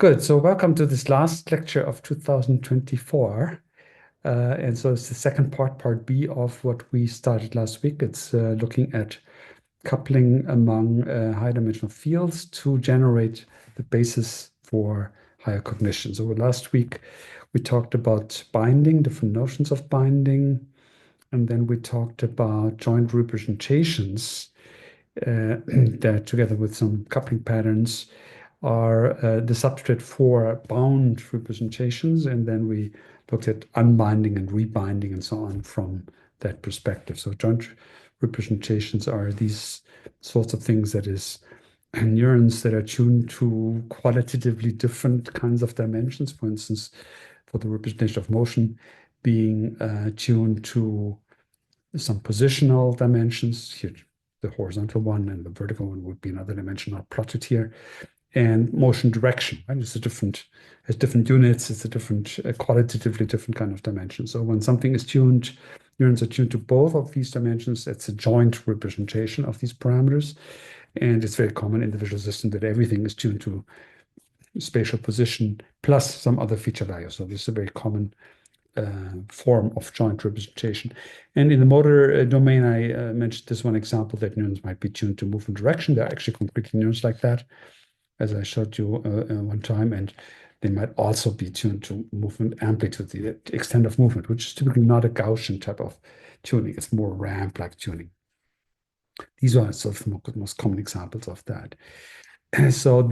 Good. So welcome to this last lecture of 2024. And so it's the second part B of what we started last week. It's looking at coupling among high dimensional fields to generate the basis for higher cognition. So last week we talked about binding, different notions of binding, and then we talked about joint representations that together with some coupling patterns are the substrate for bound representations, and then we looked at unbinding and rebinding and so on from that perspective. So joint representations are these sorts of things, that is, neurons that are tuned to qualitatively different kinds of dimensions. For instance, for the representation of motion, being tuned to some positional dimensions. Here, the horizontal one and the vertical one would be another dimension not plotted here. And motion direction, right? It's has different units. It's a different, qualitatively different kind of dimension. So when something is tuned, neurons are tuned to both of these dimensions. It's a joint representation of these parameters. And it's very common in the visual system that everything is tuned to spatial position plus some other feature value. So this is a very common form of joint representation. And in the motor domain, I mentioned this one example that neurons might be tuned to movement direction. There are actually concretely neurons like that, as I showed you one time, and they might also be tuned to movement amplitude, the extent of movement, which is typically not a Gaussian type of tuning. It's more ramp-like tuning. These are sort of the most common examples of that. So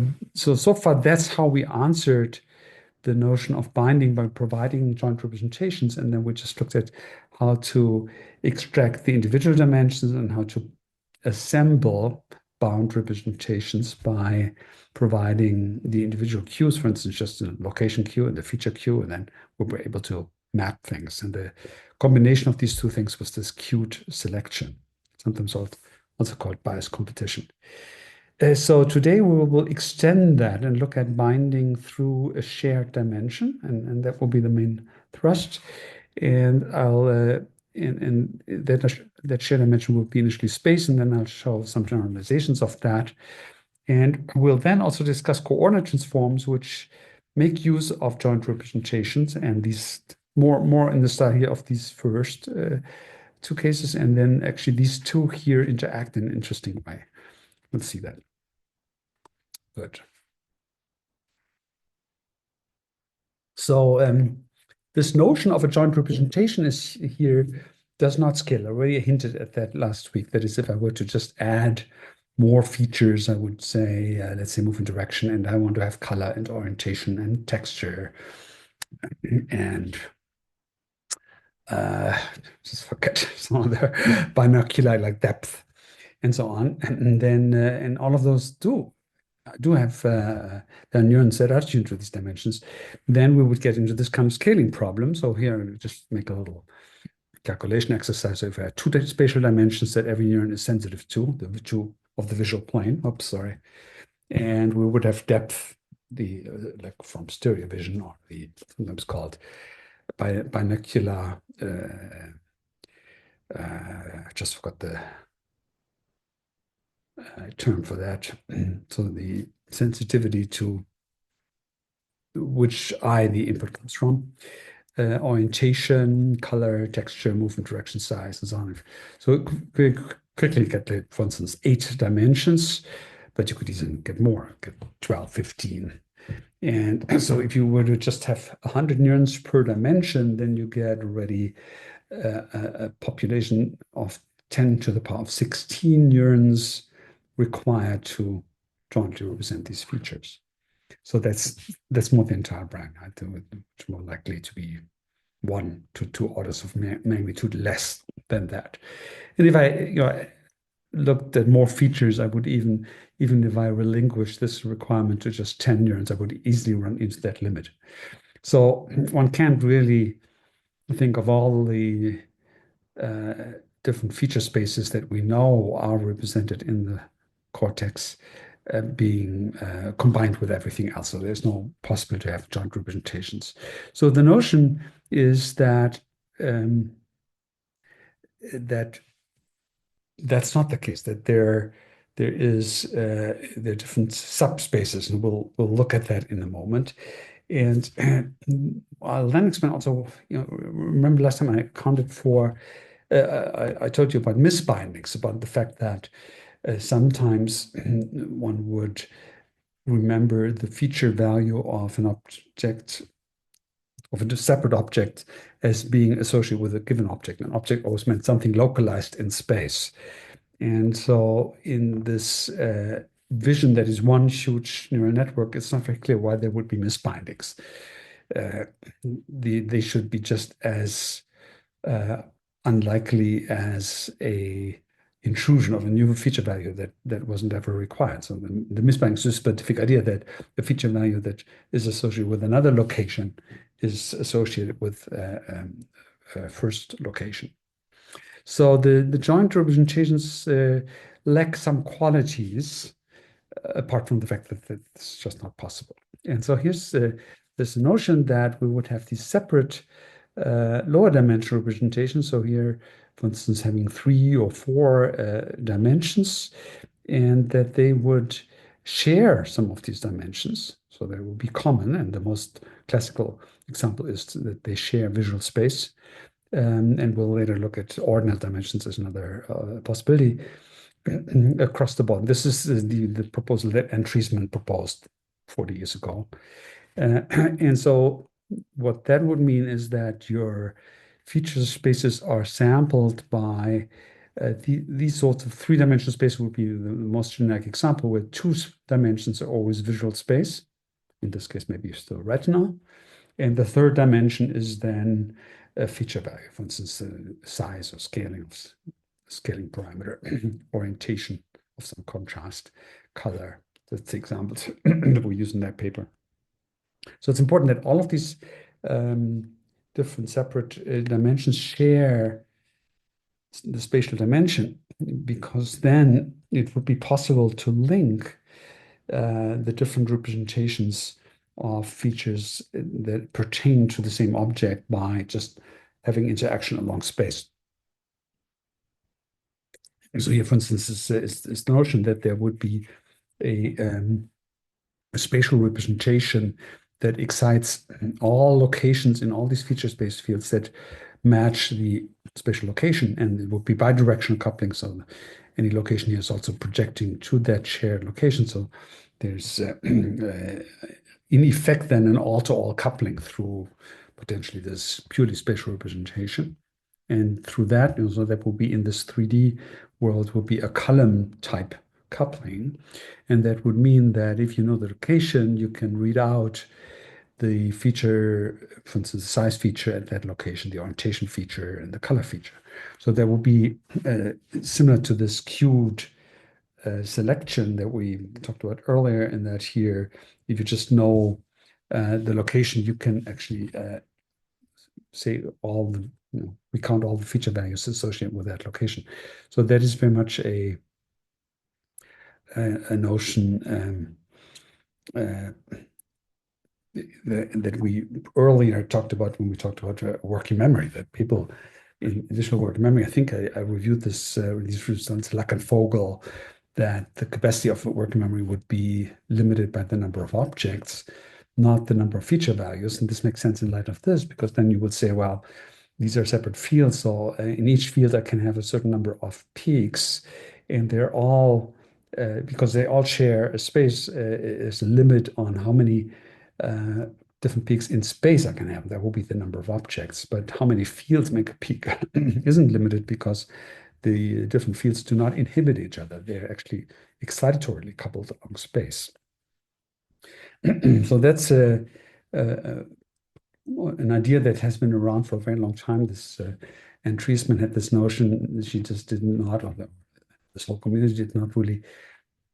far, that's how we answered the notion of binding by providing joint representations, and then we just looked at how to extract the individual dimensions and how to assemble bound representations by providing the individual cues, for instance, just a location cue and the feature cue, and then we were able to map things. And the combination of these two things was this cued selection, sometimes also called bias competition. So today we will extend that and look at binding through a shared dimension, and that will be the main thrust. And that shared dimension will be initially space, and then I'll show some generalizations of that. And we'll then also discuss coordinate transforms, which make use of joint representations, and these more in the style here of these first two cases, and then actually these two here interact in an interesting way. Let's see that. Good. So this notion of a joint representation is here does not scale. I already hinted at that last week. That is, if I were to just add more features, I would say, let's say movement direction, and I want to have color and orientation and texture and just forget some of the binocular like depth and so on. And then and all of those do have the neurons that are tuned to these dimensions. Then we would get into this kind of scaling problem. So here, just make a little calculation exercise. So if I have two spatial dimensions that every neuron is sensitive to, the two of the visual plane, and we would have depth, like from stereo vision, or the sometimes called binocular, I just forgot the term for that. So the sensitivity to which eye the input comes from, orientation, color, texture, movement direction, size, and so on. So we quickly get, for instance, 8 dimensions, but you could easily get more, get 12, 15. And so if you were to just have 100 neurons per dimension, then you get already a population of 10 to the power of 16 neurons required to jointly represent these features. So that's more the entire brain. It's more likely to be 1 to 2 orders of magnitude less than that. And if I looked at more features, I would even if I relinquish this requirement to just 10 neurons, I would easily run into that limit. So one can't really think of all the different feature spaces that we know are represented in the cortex being combined with everything else. So there's no possibility to have joint representations. So the notion is that that's not the case, that there there are different subspaces, and we'll look at that in a moment. And Lennoxman also, remember last time I accounted for, I told you about misbindings, about the fact that sometimes one would remember the feature value of an object, of a separate object, as being associated with a given object. An object always meant something localized in space. And so in this vision that is one huge neural network, it's not very clear why there would be misbindings. They should be just as unlikely as a intrusion of a new feature value that wasn't ever required. So the misbinding is a specific idea that a feature value that is associated with another location is associated with a first location. So the joint representations lack some qualities, apart from the fact that it's just not possible. And so here's this notion that we would have these separate lower dimensional representations. So here, for instance, having 3 or 4 dimensions, and that they would share some of these dimensions. So they will be common, and the most classical example is that they share visual space. And we'll later look at ordinal dimensions as another possibility across the board. This is the proposal that Treisman proposed 40 years ago. And so what that would mean is that your feature spaces are sampled by these sorts of 3-dimensional space would be the most generic example, where 2 dimensions are always visual space. In this case, maybe still retinal. And the 3rd dimension is then a feature value, for instance, the size or scaling parameter, orientation of some contrast, color. That's the examples that we use in that paper. So it's important that all of these different separate dimensions share the spatial dimension, because then it would be possible to link the different representations of features that pertain to the same object by just having interaction along space. And so here, for instance, is the notion that there would be a spatial representation that excites all locations in all these feature space fields that match the spatial location, and it would be bidirectional coupling. So any location here is also projecting to that shared location. So there's in effect then an all-to-all coupling through potentially this purely spatial representation. And through that, so that will be in this 3D world, will be a column type coupling. And that would mean that if you know the location, you can read out the feature, for instance, the size feature at that location, the orientation feature, and the color feature. So there will be similar to this queued selection that we talked about earlier, in that here, if you just know the location, you can actually say all the, we count all the feature values associated with that location. So that is very much a notion that we earlier talked about when we talked about working memory, that people in additional working memory, I think I reviewed this, these results, Luck and Fogel, that the capacity of working memory would be limited by the number of objects, not the number of feature values. And this makes sense in light of this, because then you would say, well, these are separate fields. So in each field, I can have a certain number of peaks, and they're all, because they all share a space, is a limit on how many different peaks in space I can have. That will be the number of objects. But how many fields make a peak isn't limited, because the different fields do not inhibit each other. They're actually excitatorily coupled along space. So that's an idea that has been around for a very long time. And Treisman had this notion. She just did not, or this whole community did not really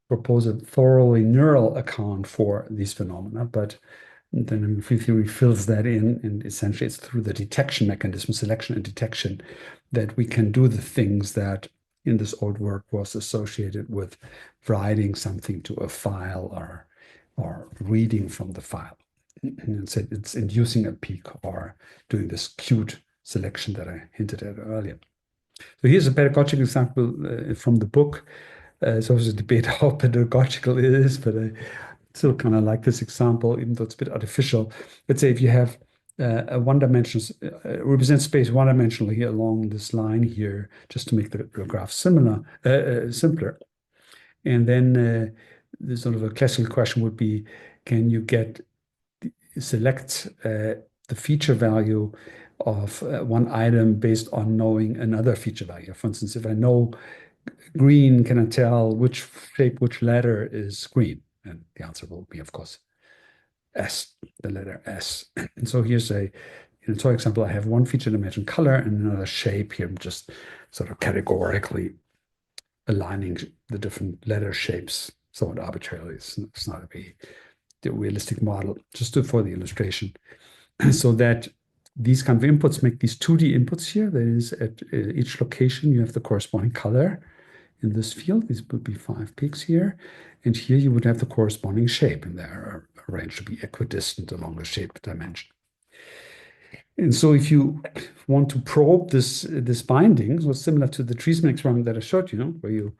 propose a thoroughly neural account for these phenomena, but then field theory fills that in, and essentially it's through the detection mechanism, selection and detection, that we can do the things that in this old work was associated with writing something to a file or reading from the file. And so it's inducing a peak or doing this queued selection that I hinted at earlier. So here's a pedagogical example from the book It's always a debate how pedagogical it is, but I still kind of like this example, even though it's a bit artificial. Let's say if you have a one-dimensional, represent space one-dimensionally along this line here, just to make the graph simpler. And then the sort of a classical question would be, can you select the feature value of one item based on knowing another feature value? For instance, if I know green, can I tell which shape, which letter is green? And the answer will be, of course, S, the letter S. And so here's in a toy example, I have one feature dimension color and another shape here. I'm just sort of categorically aligning the different letter shapes somewhat arbitrarily. It's not the realistic model, just for the illustration. So that these kind of inputs make these 2D inputs here. That is, at each location, you have the corresponding color in this field. These would be 5 peaks here. And here you would have the corresponding shape, and they are arranged to be equidistant along the shape dimension. And so if you want to probe this binding, so similar to the Treisman experiment that I showed you, where you,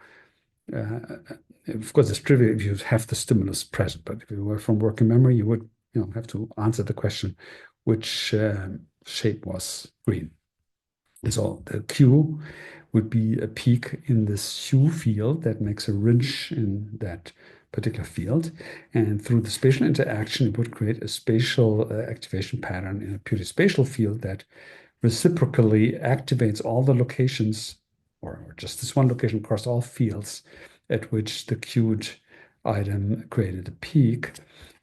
of course, it's trivial if you have the stimulus present, but if you were from working memory, you would have to answer the question, which shape was green. And so the Q would be a peak in this hue field that makes a ridge in that particular field. And through the spatial interaction, it would create a spatial activation pattern in a purely spatial field that reciprocally activates all the locations, or just this one location across all fields at which the cued item created a peak.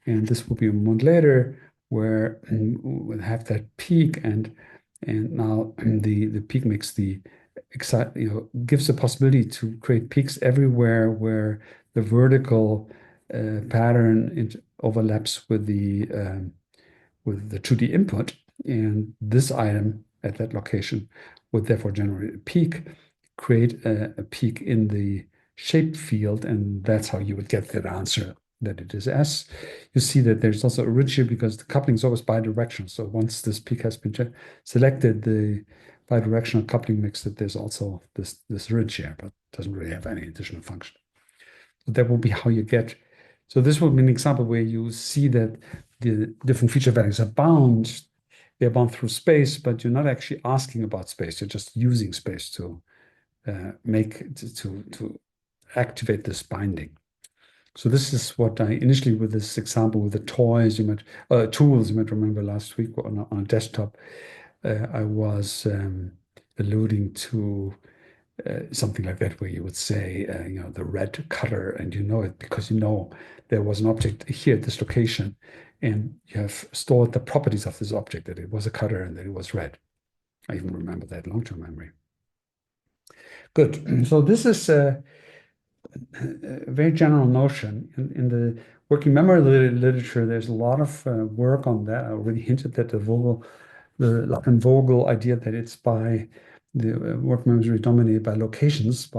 And this will be a moment later where we'll have that peak, and now the peak makes gives the possibility to create peaks everywhere where the vertical pattern overlaps with the 2D input, and this item at that location would therefore generate a peak, create a peak in the shape field, and that's how you would get that answer that it is S. You see that there's also a ridge here because the coupling is always bidirectional. So once this peak has been selected, the bidirectional coupling makes that there's also this ridge here, but doesn't really have any additional function. So that will be how you get. So this will be an example where you see that the different feature values are bound. They're bound through space, but you're not actually asking about space. You're just using space to to activate this binding. So this is what I initially, with this example with the toys, tools, you might remember last week on a desktop, I was alluding to something like that, where you would say, the red cutter, and you know it because you know there was an object here at this location, and you have stored the properties of this object, that it was a cutter and that it was red. I even remember that long-term memory. Good. So this is a very general notion. In the working memory literature, there's a lot of work on that. I already hinted at the Lacan-Vogel idea that it's by the working memory dominated by locations,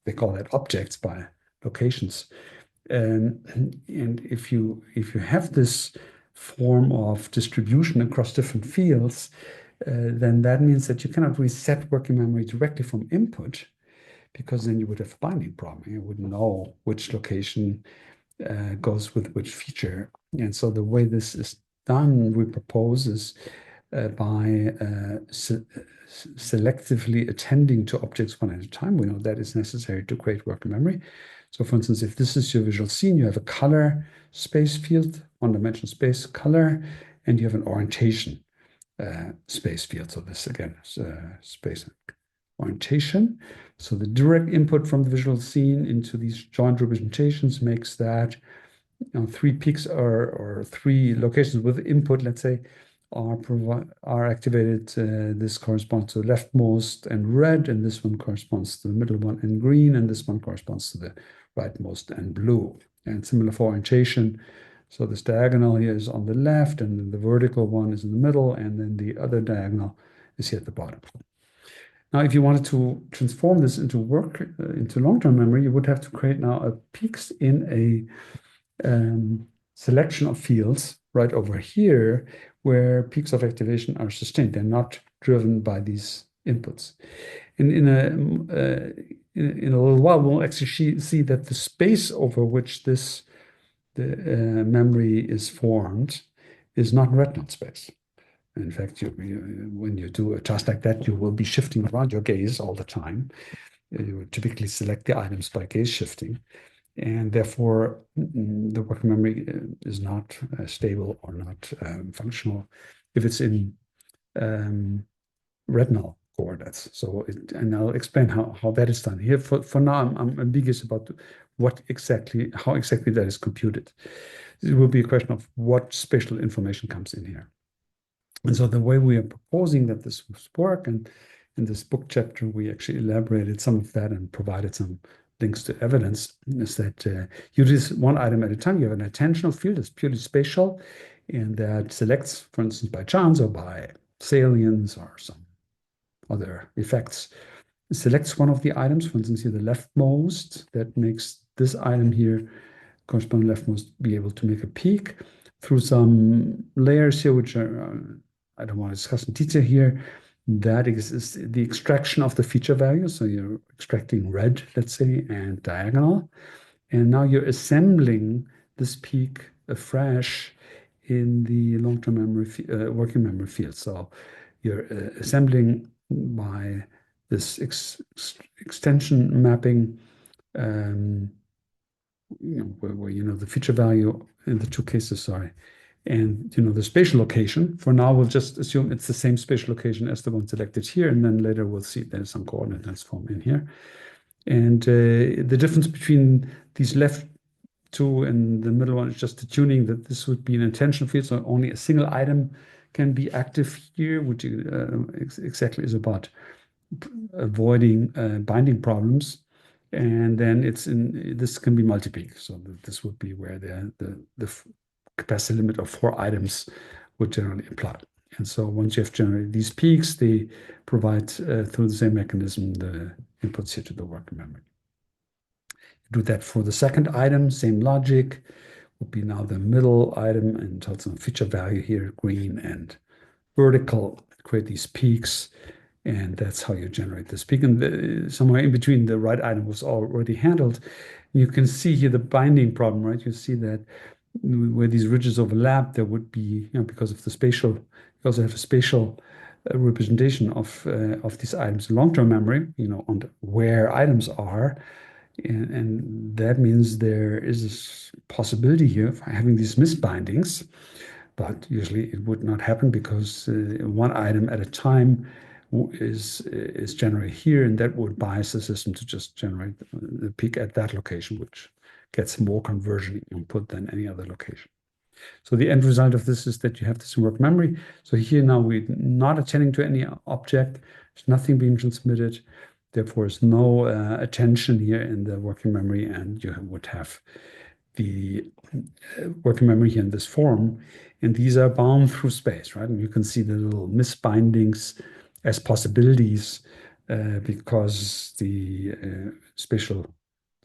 they call that objects by locations. And if you have this form of distribution across different fields, then that means that you cannot reset working memory directly from input, because then you would have a binding problem. You wouldn't know which location goes with which feature. And so the way this is done, we propose, is by selectively attending to objects one at a time. We know that is necessary to create working memory. So for instance, if this is your visual scene, you have a color space field, one-dimensional space color, and you have an orientation space field. So this again is space orientation. So the direct input from the visual scene into these joint representations makes that 3 peaks or 3 locations with input, let's say, are activated. This corresponds to the leftmost and red, and this one corresponds to the middle one and green, and this one corresponds to the rightmost and blue. And similar for orientation. So this diagonal here is on the left, and then the vertical one is in the middle, and then the other diagonal is here at the bottom. Now, if you wanted to transform this into long-term memory, you would have to create now a peaks in a selection of fields right over here, where peaks of activation are sustained. They're not driven by these inputs. And in a little while, we'll actually see that the space over which the memory is formed is not retinal space. In fact, when you do a task like that, you will be shifting around your gaze all the time. You typically select the items by gaze shifting, and therefore the working memory is not stable or not functional if it's in retinal coordinates. And I'll explain how that is done. Here, for now, I'm ambiguous about how exactly that is computed. It will be a question of what spatial information comes in here. And so the way we are proposing that this will work, and in this book chapter, we actually elaborated some of that and provided some links to evidence, is that you do this one item at a time. You have an attentional field that's purely spatial, and that selects, for instance, by chance or by salience or some other effects, selects one of the items, for instance, here the leftmost, that makes this item here, corresponding leftmost, be able to make a peak through some layers here, which are, I don't want to discuss in detail here. That is the extraction of the feature value. So you're extracting red, let's say, and diagonal. And now you're assembling this peak afresh in the long-term memory, working memory field. So you're assembling by this extension mapping, where you know the feature value in the two cases, sorry, and you know the spatial location. For now, we'll just assume it's the same spatial location as the one selected here, and then later we'll see there's some coordinate transform in here. And the difference between these left two and the middle one is just the tuning, that this would be an attentional field, so only a single item can be active here, which exactly is about avoiding binding problems. And then this can be multi-peak. So this would be where the capacity limit of 4 items would generally apply. And so once you have generated these peaks, they provide through the same mechanism the inputs here to the working memory. Do that for the second item, same logic, would be now the middle item, and also feature value here, green and vertical, create these peaks, and that's how you generate this peak. And somewhere in between, the right item was already handled. You can see here the binding problem, right? You see that where these ridges overlap, there would be, because of the spatial, you also have a spatial representation of these items in long-term memory, on where items are. And that means there is a possibility here of having these misbindings, but usually it would not happen because one item at a time is generated here, and that would bias the system to just generate the peak at that location, which gets more conversion input than any other location. So the end result of this is that you have this in work memory. So here now we're not attending to any object. There's nothing being transmitted. Therefore, there's no attention here in the working memory, and you would have the working memory here in this form. And these are bound through space, right? And you can see the little misbindings as possibilities because the spatial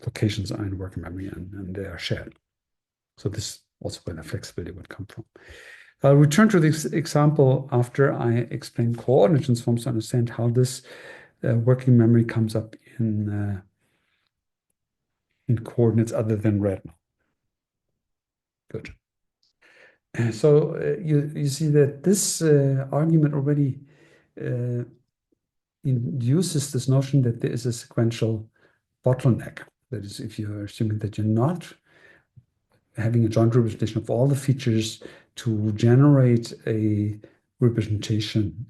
locations are in working memory and they are shared. So this also where the flexibility would come from. I'll return to this example after I explain coordinate transforms to understand how this working memory comes up in coordinates other than retinal. Good. So you see that this argument already induces this notion that there is a sequential bottleneck. That is, if you're assuming that you're not having a joint representation of all the features to generate a representation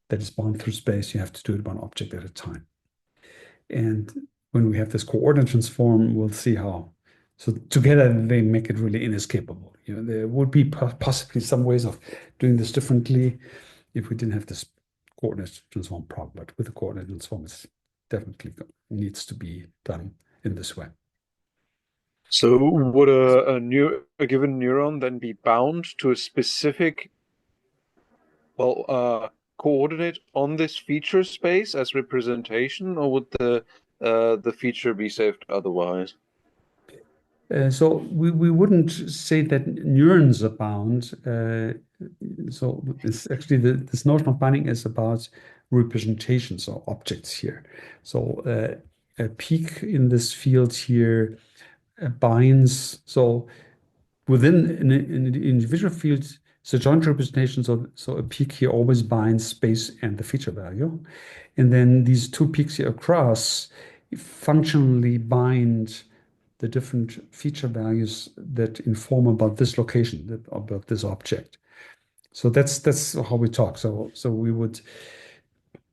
that is bound through space, you have to do it one object at a time. And when we have this coordinate transform, we'll see how. So together they make it really inescapable. There would be possibly some ways of doing this differently if we didn't have this coordinate transform problem. But with the coordinate transform, it definitely needs to be done in this way. So would a given neuron then be bound to a specific, coordinate on this feature space as representation, or would the feature be saved otherwise? So we wouldn't say that neurons are bound. So it's actually this notion of binding is about representations or objects here. So peak in this field here binds. So within an individual field, so joint representation, so a peak here always binds space and the feature value. And then these two peaks here across functionally bind the different feature values that inform about this location, about this object. So that's how we talk. So we wouldn't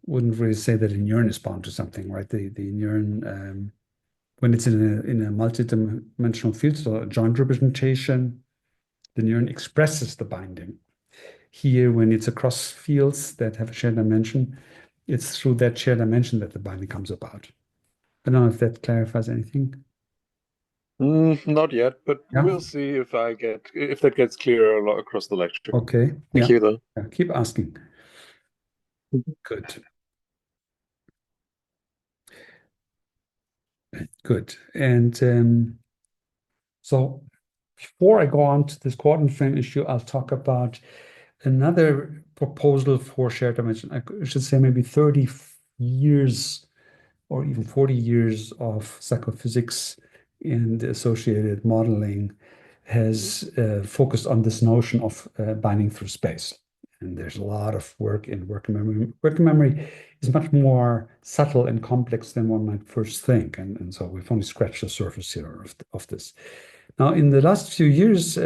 really say that a neuron is bound to something, right? The neuron, when it's in a multidimensional field, so a joint representation, the neuron expresses the binding. Here, when it's across fields that have a shared dimension, it's through that shared dimension that the binding comes about. I don't know if that clarifies anything. Not yet, but Yeah. we'll see if that gets clearer a lot across the lecture. Okay. Thank Yeah. you, though. Yeah. Keep asking. Good. Good. And so before I go on to this coordinate frame issue, I'll talk about another proposal for shared dimension. I should say maybe 30 years or even 40 years of psychophysics and associated modeling has focused on this notion of binding through space. And there's a lot of work in working memory. Working memory is much more subtle and complex than one might first think. And so we've only scratched the surface here of this. Now, in the last few years,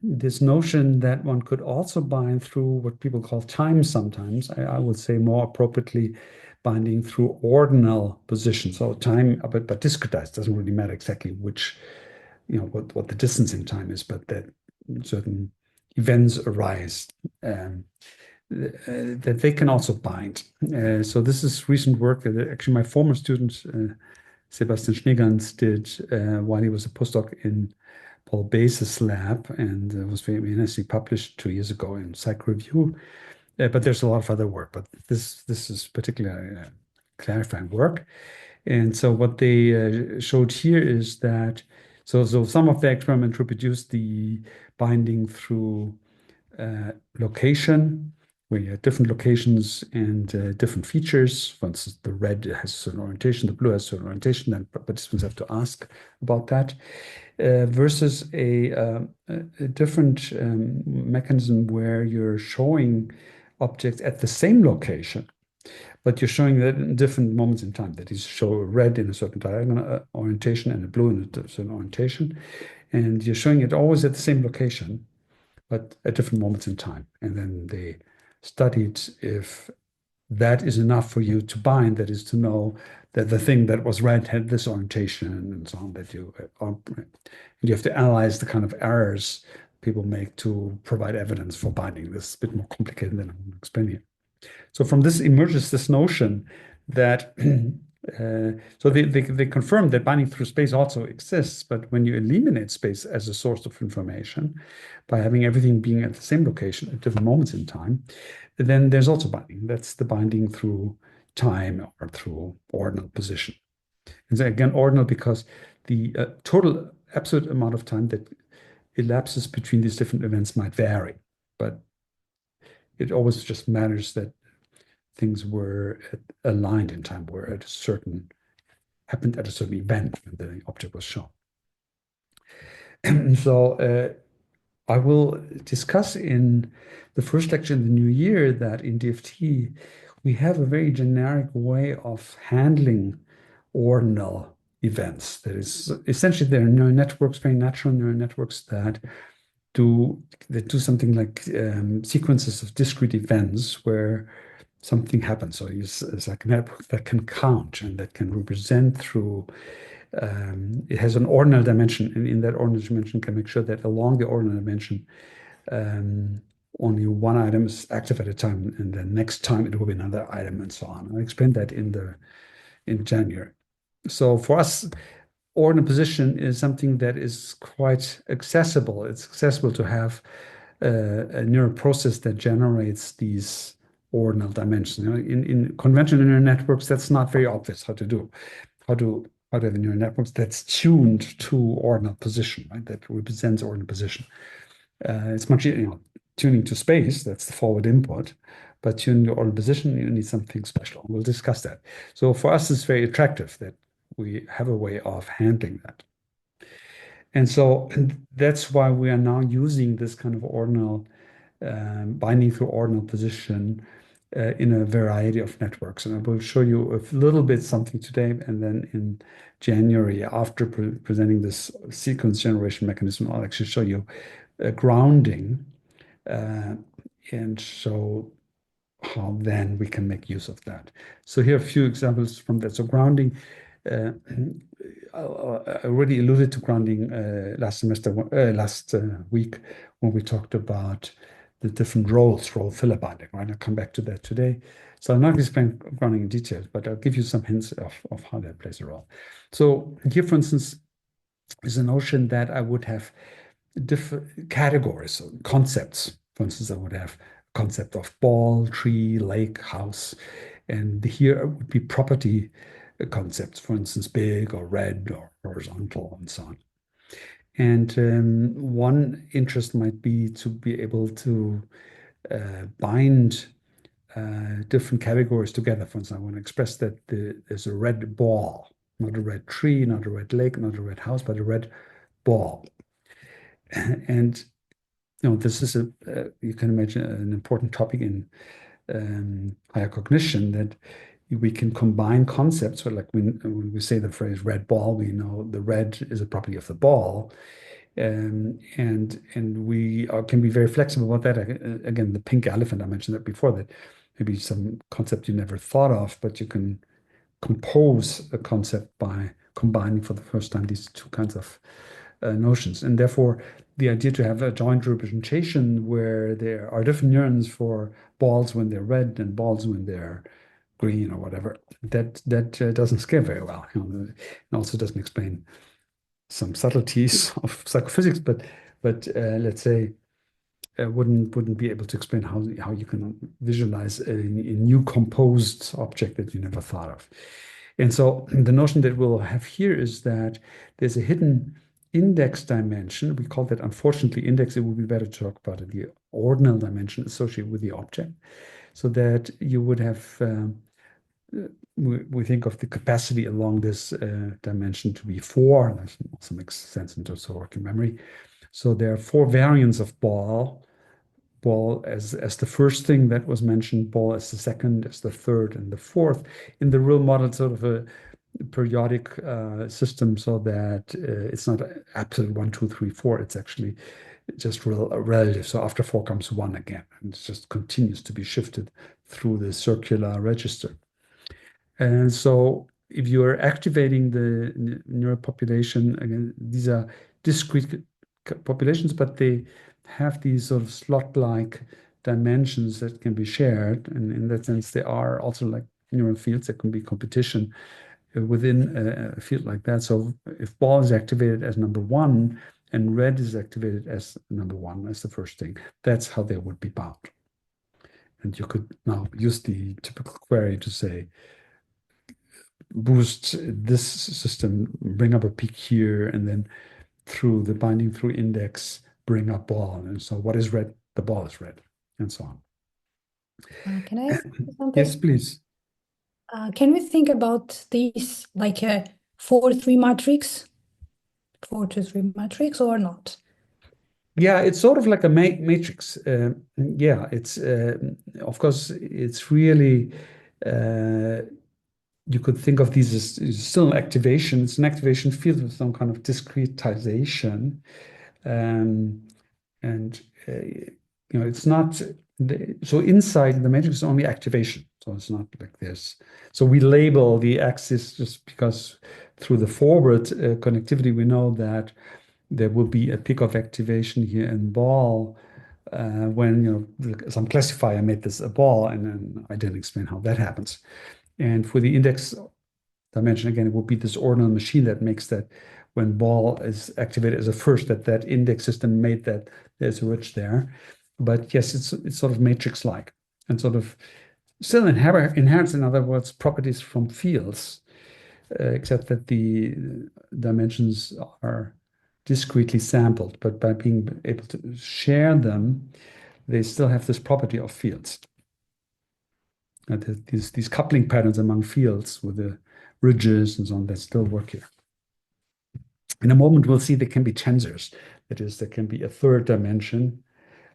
this notion that one could also bind through what people call time sometimes, I would say more appropriately, binding through ordinal position. So time, but discretized, doesn't really matter exactly which, what the distance in time is, but that certain events arise that they can also bind. So this is recent work that actually my former student, Sebastian Schneegans, did while he was a postdoc in Paul Base's lab, and it was very nicely published 2 years ago in Psych Review. But there's a lot of other work, but this is particularly clarifying work. And so what they showed here is that so some of the experiments reproduced the binding through location, where you have different locations and different features. For instance, the red has a certain orientation, the blue has a certain orientation, and participants have to ask about that. Versus a different mechanism where you're showing objects at the same location, but you're showing that in different moments in time. That is, show a red in a certain diagonal orientation and a blue in a certain orientation. And you're showing it always at the same location, but at different moments in time. And then they studied if that is enough for you to bind, that is to know that the thing that was red had this orientation and so on, that you have to analyze the kind of errors people make to provide evidence for binding. This is a bit more complicated than I'm going to explain here. So from this emerges this notion that so they confirmed that binding through space also exists, but when you eliminate space as a source of information by having everything being at the same location at different moments in time, then there's also binding. That's the binding through time or through ordinal position. And so again, ordinal because the total absolute amount of time that elapses between these different events might vary, but it always just matters that things were aligned in time, were at a certain happened at a certain event when the object was shown. And so I will discuss in the first lecture in the new year that in DFT we have a very generic way of handling ordinal events. That is essentially there are neural networks, very natural neural networks that do something like sequences of discrete events where something happens. So it's like a network that can count and that can represent through, it has an ordinal dimension, and in that ordinal dimension can make sure that along the ordinal dimension, only one item is active at a time, and the next time it will be another item, and so on. I'll explain that in January. So for us, ordinal position is something that is quite accessible. It's accessible to have a neural process that generates these ordinal dimensions. In conventional neural networks, that's not very obvious how to do. How to have neural networks that's tuned to ordinal position, right? That represents ordinal position. It's much, tuning to space, that's the forward input. but to tune the ordinal position, you need something special. We'll discuss that. So for us, it's very attractive that we have a way of handling that. And that's why we are now using this kind of ordinal binding through ordinal position in a variety of networks. And I will show you a little bit something today, and then in January, after presenting this sequence generation mechanism, I'll actually show you grounding and show how then we can make use of that. So here are a few examples from that. So grounding, I already alluded to grounding last week when we talked about the different roles, role filler binding, right? I'll come back to that today. So I'll not explain grounding in detail, but I'll give you some hints of how that plays a role. So here, for instance, is a notion that I would have different categories, so concepts. For instance, I would have concept of ball, tree, lake, house, and here would be property concepts, for instance, big or red or horizontal and so on. And one interest might be to be able to bind different categories together. For instance, I want to express that there's a red ball, not a red tree, not a red lake, not a red house, but a red ball. And this is you can imagine an important topic in higher cognition, that we can combine concepts. So like when we say the phrase red ball, we know the red is a property of the ball. And we can be very flexible about that. Again, the pink elephant, I mentioned that before, that maybe some concept you never thought of, but you can compose a concept by combining for the first time these two kinds of notions. And therefore, the idea to have a joint representation where there are different neurons for balls when they're red and balls when they're green or whatever, that doesn't scale very well. It also doesn't explain some subtleties of psychophysics, but let's say wouldn't be able to explain how you can visualize a new composed object that you never thought of. And so the notion that we'll have here is that there's a hidden index dimension. We call that, unfortunately, index. It would be better to talk about the ordinal dimension associated with the object, so that you would have we think of the capacity along this dimension to be 4. That also makes sense in terms of working memory. So there are 4 variants of ball as the first thing that was mentioned, ball as the second, as the third, and the fourth. In the real model, sort of a periodic system, so that it's not absolute 1, 2, 3, 4. It's actually just relative. So after 4 comes 1 again, and it just continues to be shifted through the circular register. And so if you are activating the neural population, again, these are discrete populations, but they have these sort of slot-like dimensions that can be shared. And in that sense, they are also like neural fields. There can be competition within a field like that. So if ball is activated as number 1 and red is activated as number 1, as the first thing, that's how they would be bound. And you could now use the typical query to say, boost this system, bring up a peak here, and then through the binding through index, bring up ball. And so what is red? The ball is red, and so on. Can I ask something? Yes, please. Can we think about this like a 4-3 matrix? 4-3 matrix or not? Yeah, it's sort of like a matrix. Yeah, it's of course it's really you could think of these as still an activation. It's an activation field with some kind of discretization, and it's not so inside the matrix is only activation. So it's not like this. So we label the axis just because through the forward connectivity we know that there will be a peak of activation here in ball when some classifier made this a ball, and then I didn't explain how that happens. And for the index dimension, again, it will be this ordinal machine that makes that when ball is activated as a first, that index system made that there's a ridge there. But yes, it's sort of matrix-like and sort of still inherits, in other words, properties from fields, except that the dimensions are discretely sampled. But by being able to share them, they still have this property of fields. these coupling patterns among fields with the ridges and so on that still work here. In a moment, we'll see there can be tensors. That is, there can be a third dimension.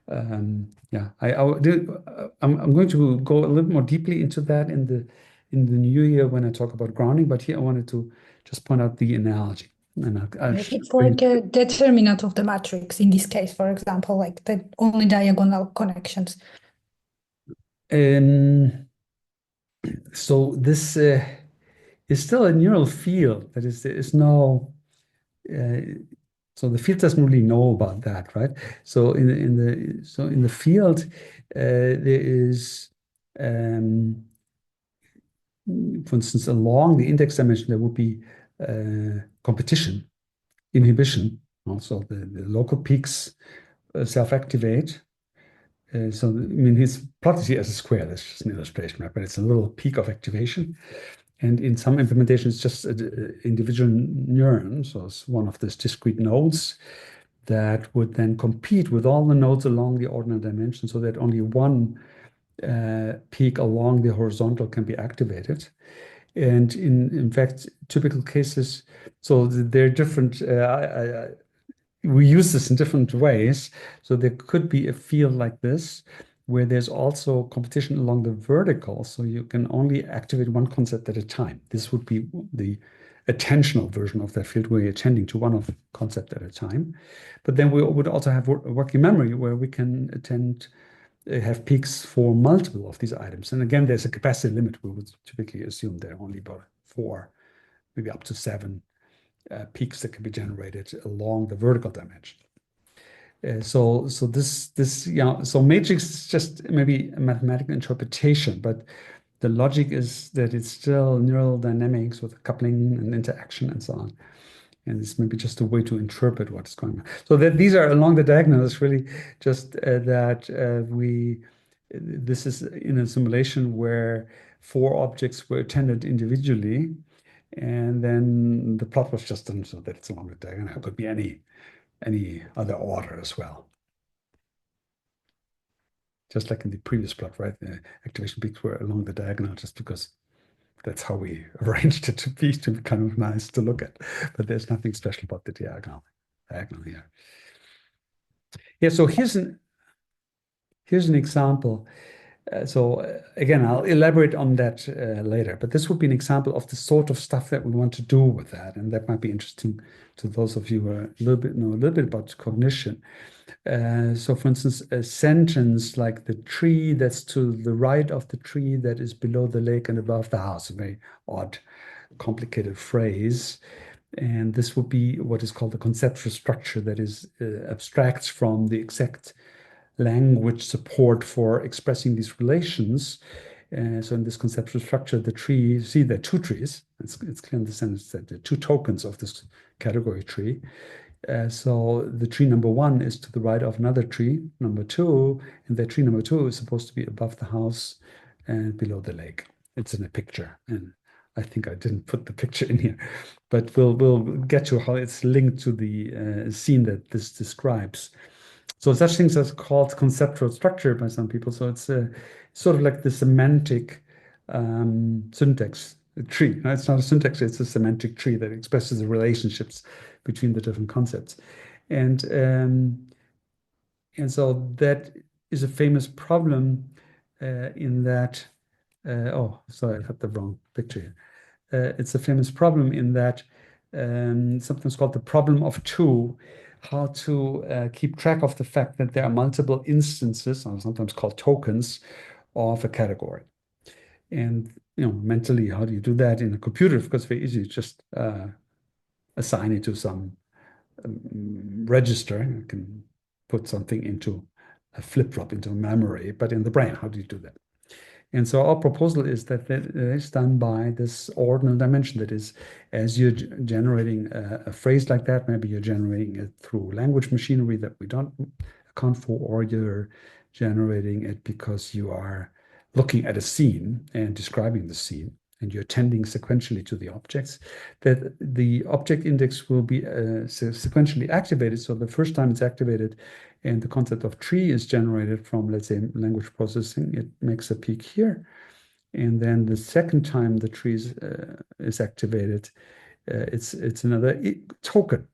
Yeah, I'm going to go a little more deeply into that in the new year when I talk about grounding. But here I wanted to just point out the analogy. And for the determinant of the matrix in this case, for example, like the only diagonal connections. So this is still a neural field. That is, there is no. So the field doesn't really know about that, right? So in the field, there is, for instance, along the index dimension, there would be competition, inhibition. Also, the local peaks self-activate. So, I mean, his plot is here as a square. That's just an illustration, right? But it's a little peak of activation. And in some implementations, it's just an individual neuron. So it's one of these discrete nodes that would then compete with all the nodes along the ordinal dimension so that only one peak along the horizontal can be activated. And in fact, typical cases, so they're different. We use this in different ways. So there could be a field like this where there's also competition along the vertical. So you can only activate one concept at a time. This would be the attentional version of that field where you're attending to one of the concept at a time. But then we would also have working memory where we can have peaks for multiple of these items. And again, there's a capacity limit. We would typically assume there are only about 4, maybe up to 7 peaks that can be generated along the vertical dimension. So matrix is just maybe a mathematical interpretation, but the logic is that it's still neural dynamics with coupling and interaction and so on. And it's maybe just a way to interpret what's going on. So that these are along the diagonal is really just that this is in a simulation where 4 objects were attended individually, and then the plot was just done so that it's along the diagonal. It could be any other order as well. Just like in the previous plot, right? The activation peaks were along the diagonal just because that's how we arranged it to be kind of nice to look at. But there's nothing special about the diagonal here. Yeah, so here's an example. Again, I'll elaborate on that later, but this would be an example of the sort of stuff that we want to do with that, and that might be interesting to those of you who are know a little bit about cognition. So, for instance, a sentence like the tree that's to the right of the tree that is below the lake and above the house, a very odd, complicated phrase. And this would be what is called the conceptual structure that is abstracts from the exact language support for expressing these relations. So in this conceptual structure, the tree, see there are 2 trees. It's clear in the sentence that there are 2 tokens of this category tree. So the tree number 1 is to the right of another tree, number 2, and that tree number 2 is supposed to be above the house and below the lake. It's in a picture, and I think I didn't put the picture in here, but we'll get to how it's linked to the scene that this describes. So such things are called conceptual structure by some people. So it's sort of like the semantic syntax tree. No, it's not a syntax, it's a semantic tree that expresses the relationships between the different concepts. And so that is a famous problem in that, oh, sorry, I had the wrong picture here. It's a famous problem in that sometimes called the problem of 2, how to keep track of the fact that there are multiple instances, or sometimes called tokens, of a category. And mentally, how do you do that in a computer? Of course, very easy. Just assign it to some register. You can put something into a flip-flop into memory, but in the brain, how do you do that? And so our proposal is that is done by this ordinal dimension. That is, as you're generating a phrase like that, maybe you're generating it through language machinery that we don't account for, or you're generating it because you are looking at a scene and describing the scene, and you're tending sequentially to the objects, that the object index will be sequentially activated. So the first time it's activated and the concept of tree is generated from, let's say, language processing, it makes a peak here. And then the second time the tree is activated, it's another token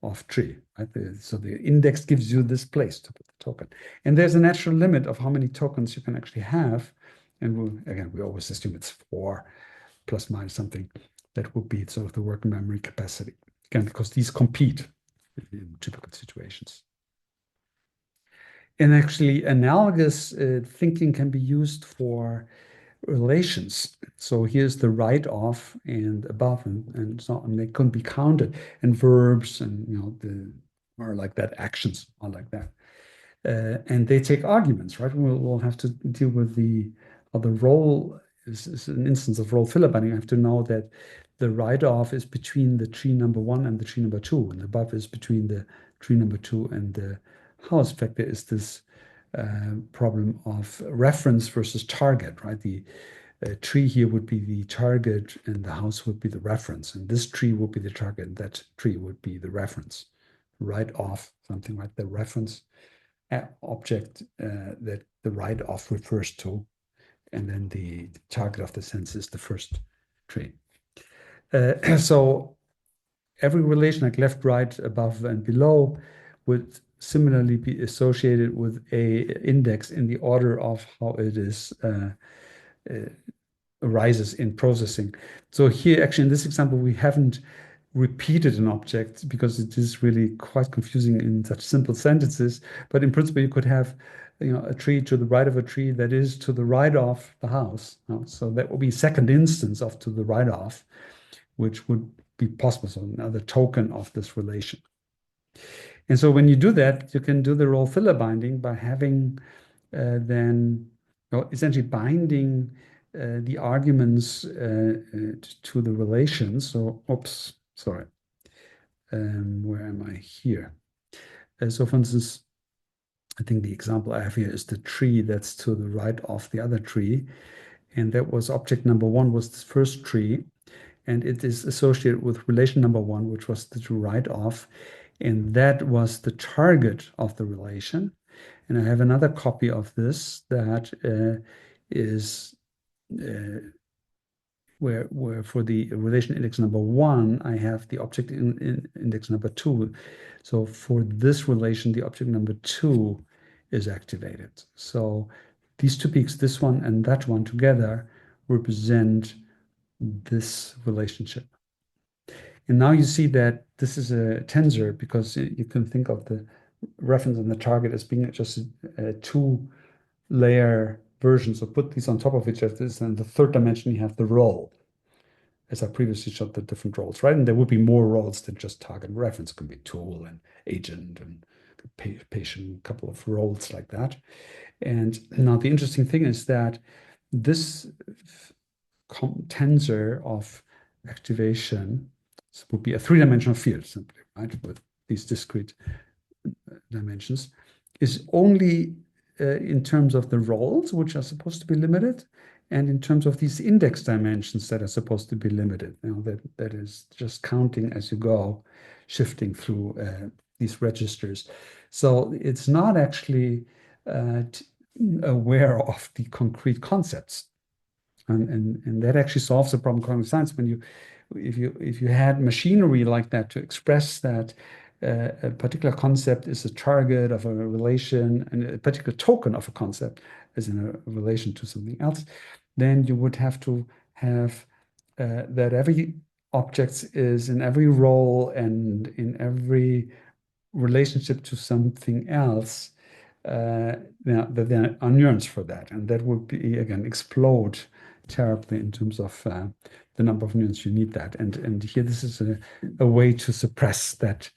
of tree, right? So the index gives you this place to put the token. And there's a natural limit of how many tokens you can actually have. And again, we always assume it's 4 plus minus something. That would be sort of the working memory capacity. Again, because these compete in typical situations. And actually, analogous thinking can be used for relations. So here's the write-off and above and so on. They couldn't be counted. And verbs and are like that. Actions are like that. And they take arguments, right? We'll have to deal with the role is an instance of role filler binding. I have to know that the write-off is between the tree number 1 and the tree number 2, and above is between the tree number 2 and the house. In fact, there is this problem of reference versus target, right? The tree here would be the target and the house would be the reference, and this tree would be the target and that tree would be the reference. Write-off, something like the reference object that the write-off refers to, and then the target of the sense is the first tree. So every relation like left, right, above, and below would similarly be associated with a index in the order of how it is arises in processing. So here, actually, in this example, we haven't repeated an object because it is really quite confusing in such simple sentences. But in principle, you could have a tree to the right of a tree that is to the right of the house. So that would be second instance of to the right of, which would be possible. So another token of this relation. And so when you do that, you can do the role filler binding by having then essentially binding the arguments to the relations. So, oops, sorry. Where am I here? So for instance, I think the example I have here is the tree that's to the right of the other tree. And that was object number 1 was the first tree. And it is associated with relation number 1, which was the to right of. And that was the target of the relation. And I have another copy of this that is where for the relation index number 1, I have the object index number 2. So for this relation, the object number 2 is activated. So these two peaks, this one and that one together, represent this relationship. And now you see that this is a tensor because you can think of the reference and the target as being just a 2-layer version. So put these on top of each other, and the third dimension you have the role, as I previously showed the different roles, right? And there would be more roles than just target and reference. It could be tool and agent and patient, a couple of roles like that. And now the interesting thing is that this tensor of activation would be a 3-dimensional field simply, right? With these discrete dimensions, is only in terms of the roles, which are supposed to be limited, and in terms of these index dimensions that are supposed to be limited. That is just counting as you go, shifting through these registers. So it's not actually aware of the concrete concepts. And that actually solves the problem of cognitive science when if you had machinery like that to express that a particular concept is a target of a relation and a particular token of a concept is in a relation to something else, then you would have to have that every object is in every role and in every relationship to something else, that there are nuance for that. And that would be, again, explode terribly in terms of the number of nuance you need that. And here, this is a way to suppress that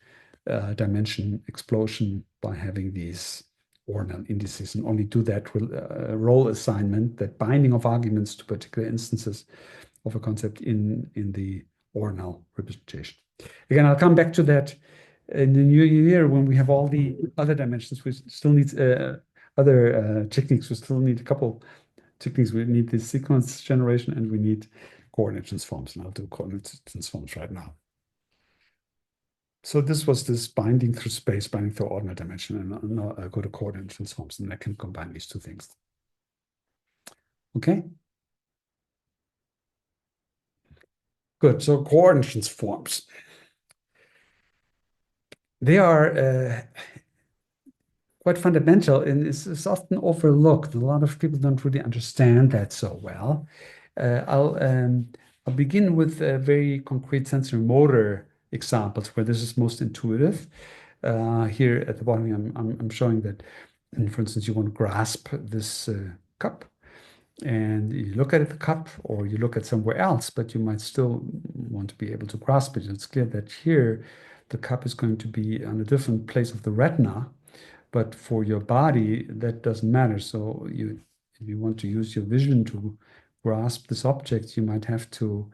dimension explosion by having these ordinal indices and only do that role assignment, that binding of arguments to particular instances of a concept in the ordinal representation. Again, I'll come back to that in the new year when we have all the other dimensions. We still need other techniques. We still need a couple techniques. We need the sequence generation and we need coordinate transforms. And I'll do coordinate transforms right now. So this was this binding through space, binding through ordinal dimension, and now I go to coordinate transforms, and I can combine these two things. Okay. Good. So coordinate transforms. They are quite fundamental, and it's often overlooked. A lot of people don't really understand that so well. I'll begin with very concrete sensory motor examples where this is most intuitive. Here at the bottom, I'm showing that, for instance, you want to grasp this cup, and you look at the cup or you look at somewhere else, but you might still want to be able to grasp it. It's clear that here the cup is going to be on a different place of the retina, but for your body, that doesn't matter. So if you want to use your vision to grasp this object, you might have to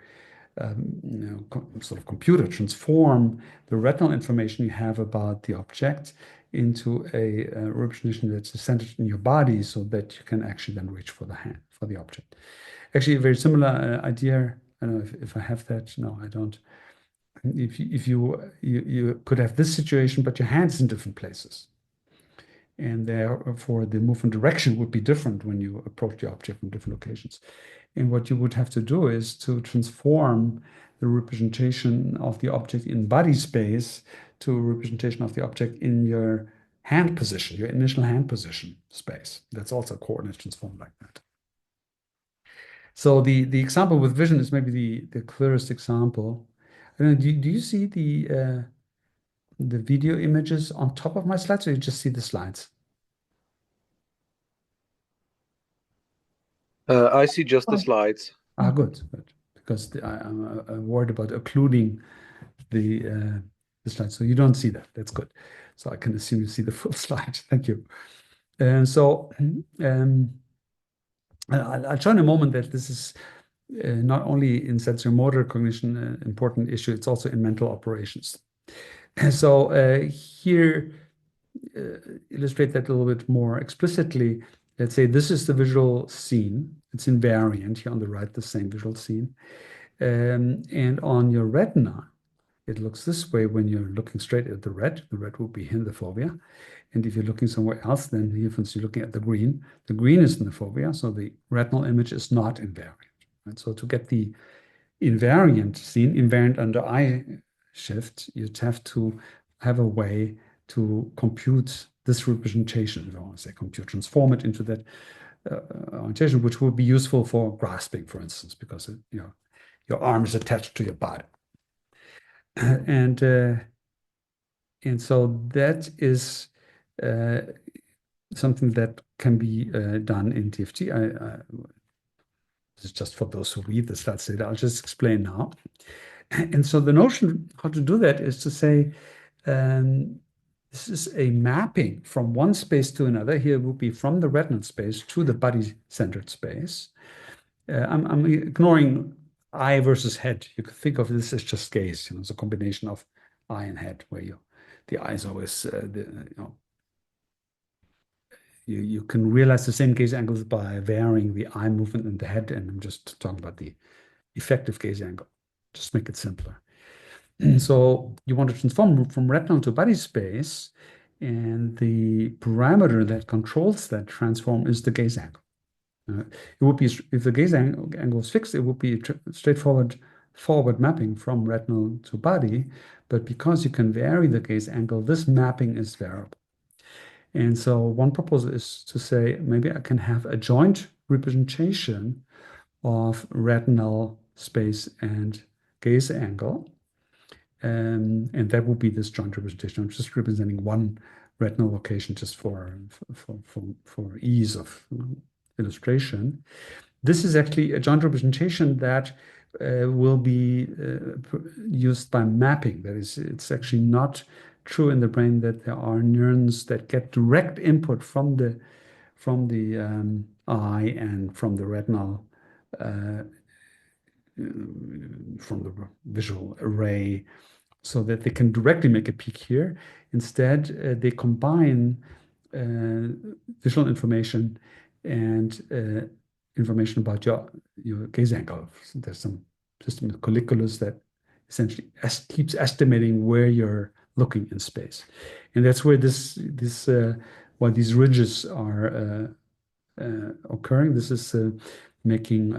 sort of computer transform the retinal information you have about the object into a representation that's centered in your body so that you can actually then reach for the hand, for the object. Actually, a very similar idea. I don't know if I have that. No, I don't. If you could have this situation, but your hand's in different places. And therefore, the movement direction would be different when you approach the object from different locations. And what you would have to do is to transform the representation of the object in body space to a representation of the object in your hand position, your initial hand position space. That's also coordinate transformed like that. So the example with vision is maybe the clearest example. I don't know, do you see the video images on top of my slides, or you just see the slides? I see just the slides. Good. Because I'm worried about occluding the slide. So you don't see that. That's good. So I can assume you see the full slide. Thank you. And so I'll show in a moment that this is not only in sensory motor cognition an important issue, it's also in mental operations. And so here, illustrate that a little bit more explicitly. Let's say this is the visual scene. It's invariant here on the right, the same visual scene. And on your retina, it looks this way when you're looking straight at the red. The red will be in the fovea. And if you're looking somewhere else, then here, for instance, you're looking at the green is in the fovea. So the retinal image is not invariant. Right? So to get the invariant scene, invariant under eye shift, you'd have to have a way to compute this representation. If I want to say compute, transform it into that orientation, which would be useful for grasping, for instance, because your arm is attached to your body. And so that is something that can be done in DFT. This is just for those who read the slides later. I'll just explain now. And so the notion how to do that is to say, this is a mapping from one space to another. Here it would be from the retinal space to the body-centered space. I'm ignoring eye versus head. You could think of this as just gaze. It's a combination of eye and head, where the eye is always you can realize the same gaze angles by varying the eye movement in the head, and I'm just talking about the effective gaze angle. Just make it simpler. So you want to transform from retinal to body space, and the parameter that controls that transform is the gaze angle. It would be, if the gaze angle is fixed, it would be straightforward forward mapping from retinal to body, but because you can vary the gaze angle, this mapping is variable. And so one proposal is to say, maybe I can have a joint representation of retinal space and gaze angle. And that would be this joint representation. I'm just representing one retinal location just for ease of illustration. This is actually a joint representation that will be used by mapping. That is, it's actually not true in the brain that there are neurons that get direct input from the eye and from the retinal, from the visual array, so that they can directly make a peak here. Instead, they combine visual information and information about your gaze angle. There's some system of colliculus that essentially keeps estimating where you're looking in space, and that's where why these ridges are occurring. This is making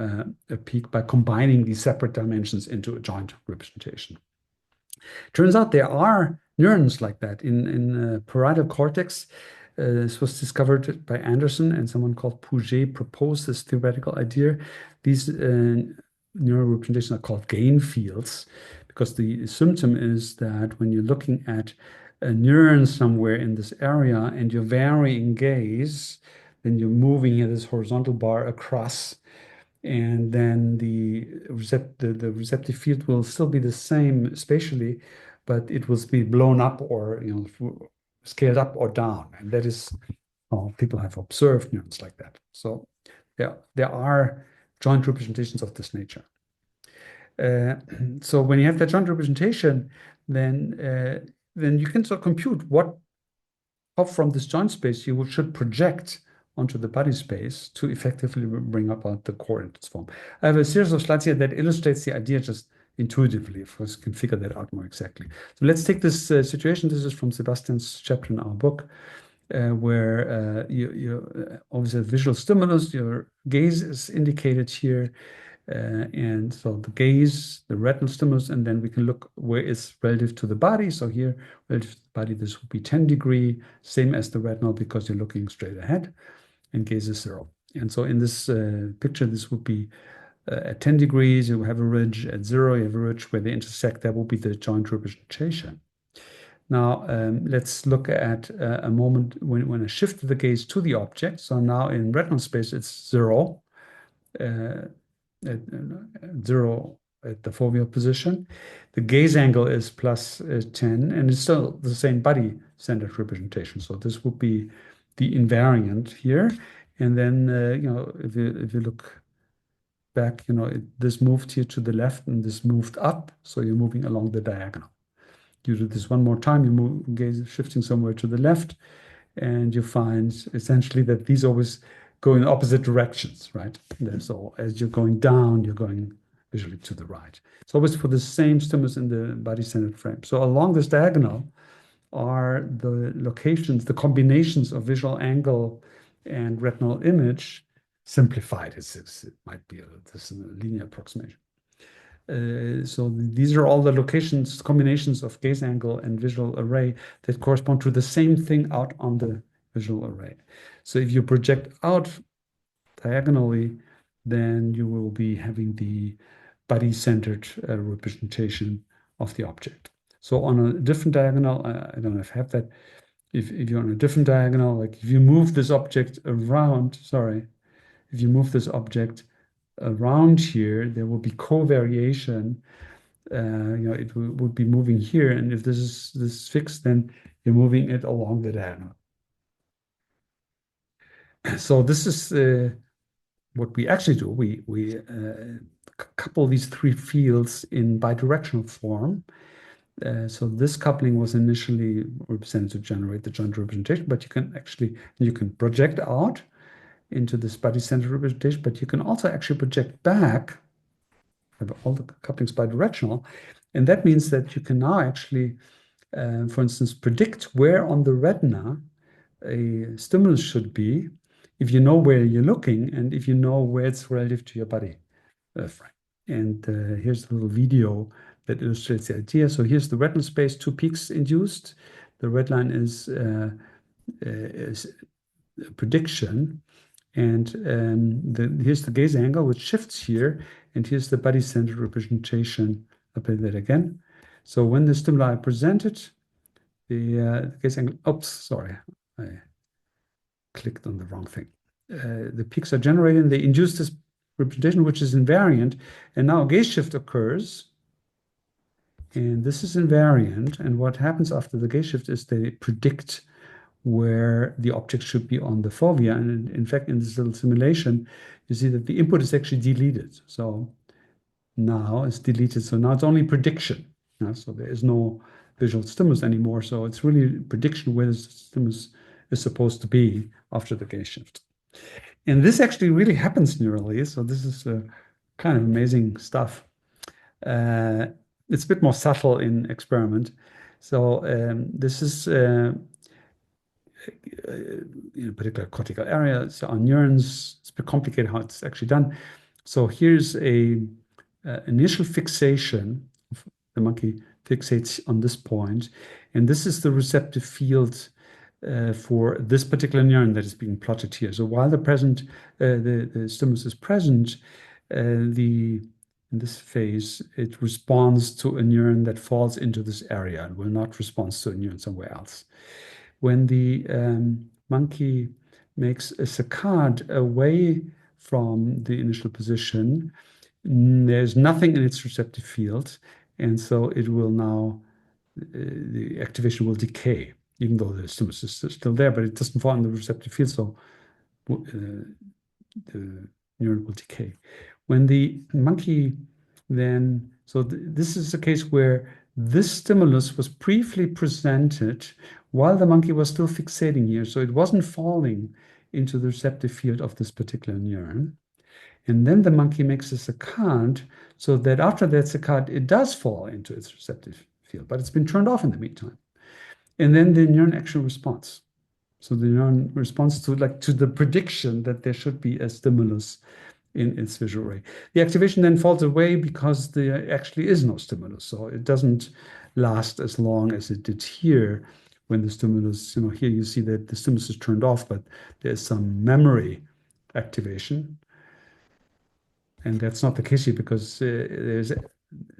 a peak by combining these separate dimensions into a joint representation. Turns out there are neurons like that in parietal cortex. This was discovered by Anderson, and someone called Pouget proposed this theoretical idea. These neural representations are called gain fields, because the symptom is that when you're looking at a neuron somewhere in this area and you're varying gaze, then you're moving here this horizontal bar across, and then the receptive field will still be the same spatially, but it will be blown up or scaled up or down, and that is how people have observed neurons like that. So there are joint representations of this nature. So when you have that joint representation, then you can sort of compute how from this joint space you should project onto the body space to effectively bring about the coordinates form. I have a series of slides here that illustrates the idea just intuitively. Of course, you can figure that out more exactly. So let's take this situation. This is from Sebastian's chapter in our book, where you always have visual stimulus. Your gaze is indicated here. And so the gaze, the retinal stimulus, and then we can look where it's relative to the body. So here, relative to the body, this would be 10 degree, same as the retinal because you're looking straight ahead, and gaze is 0. And so in this picture, this would be at 10 degrees, you have a ridge. At 0, you have a ridge where they intersect. That will be the joint representation. Now, let's look at a moment when I shift the gaze to the object. So now in retinal space, it's 0. At 0 at the foveal position. The gaze angle is plus 10, and it's still the same body-centered representation. So this would be the invariant here. And then, if you look back, this moved here to the left and this moved up. So you're moving along the diagonal. You do this one more time, you move gaze shifting somewhere to the left, and you find essentially that these always go in opposite directions, right? So as you're going down, you're going visually to the right. It's always for the same stimulus in the body-centered frame. So along this diagonal are the locations, the combinations of visual angle and retinal image simplified. It might be this is a linear approximation. So these are all the locations, combinations of gaze angle and visual array that correspond to the same thing out on the visual array. So if you project out diagonally, then you will be having the body-centered representation of the object. So on a different diagonal, I don't know if I have that. If you're on a different diagonal, like if you move this object around, if you move this object around here, there will be covariation. It would be moving here, and if this is fixed, then you're moving it along the diagonal. So this is what we actually do. We couple these three fields in bidirectional form. So this coupling was initially represented to generate the joint representation, but you can project out into this body-centered representation, but you can also actually project back. Have all the couplings bidirectional, and that means that you can now actually, for instance, predict where on the retina a stimulus should be if you know where you're looking and if you know where it's relative to your body frame. And here's a little video that illustrates the idea. So here's the retinal space, 2 peaks induced. The red line is prediction. And here's the gaze angle, which shifts here. And here's the body-centered representation. I'll play that again. So when the stimuli are presented, the gaze angle, oops, sorry, I clicked on the wrong thing. The peaks are generated and they induce this representation, which is invariant. And now a gaze shift occurs. And this is invariant. And what happens after the gaze shift is they predict where the object should be on the fovea. And in fact, in this little simulation, you see that the input is actually deleted. So now it's deleted. So now it's only prediction. So there is no visual stimulus anymore. So it's really prediction where the stimulus is supposed to be after the gaze shift. And this actually really happens neurally. So this is kind of amazing stuff. It's a bit more subtle in experiment. So this is in a particular cortical area. So on neurons, it's a bit complicated how it's actually done. So here's a initial fixation. The monkey fixates on this point, and this is the receptive field for this particular neuron that is being plotted here. So while the stimulus is present, in this phase, it responds to a neuron that falls into this area and will not respond to a neuron somewhere else. When the monkey makes a saccade away from the initial position, there's nothing in its receptive field, and so it will now, the activation will decay, even though the stimulus is still there, but it doesn't fall in the receptive field, so the neuron will decay. When the monkey then, so this is a case where this stimulus was briefly presented while the monkey was still fixating here, so it wasn't falling into the receptive field of this particular neuron. And then the monkey makes a saccade, so that after that saccade, it does fall into its receptive field, but it's been turned off in the meantime. And then the neuron actually responds. So the neuron responds to the prediction that there should be a stimulus in its visual array. The activation then falls away because there actually is no stimulus. So it doesn't last as long as it did here when the stimulus, here you see that the stimulus is turned off, but there's some memory activation. And that's not the case here because there's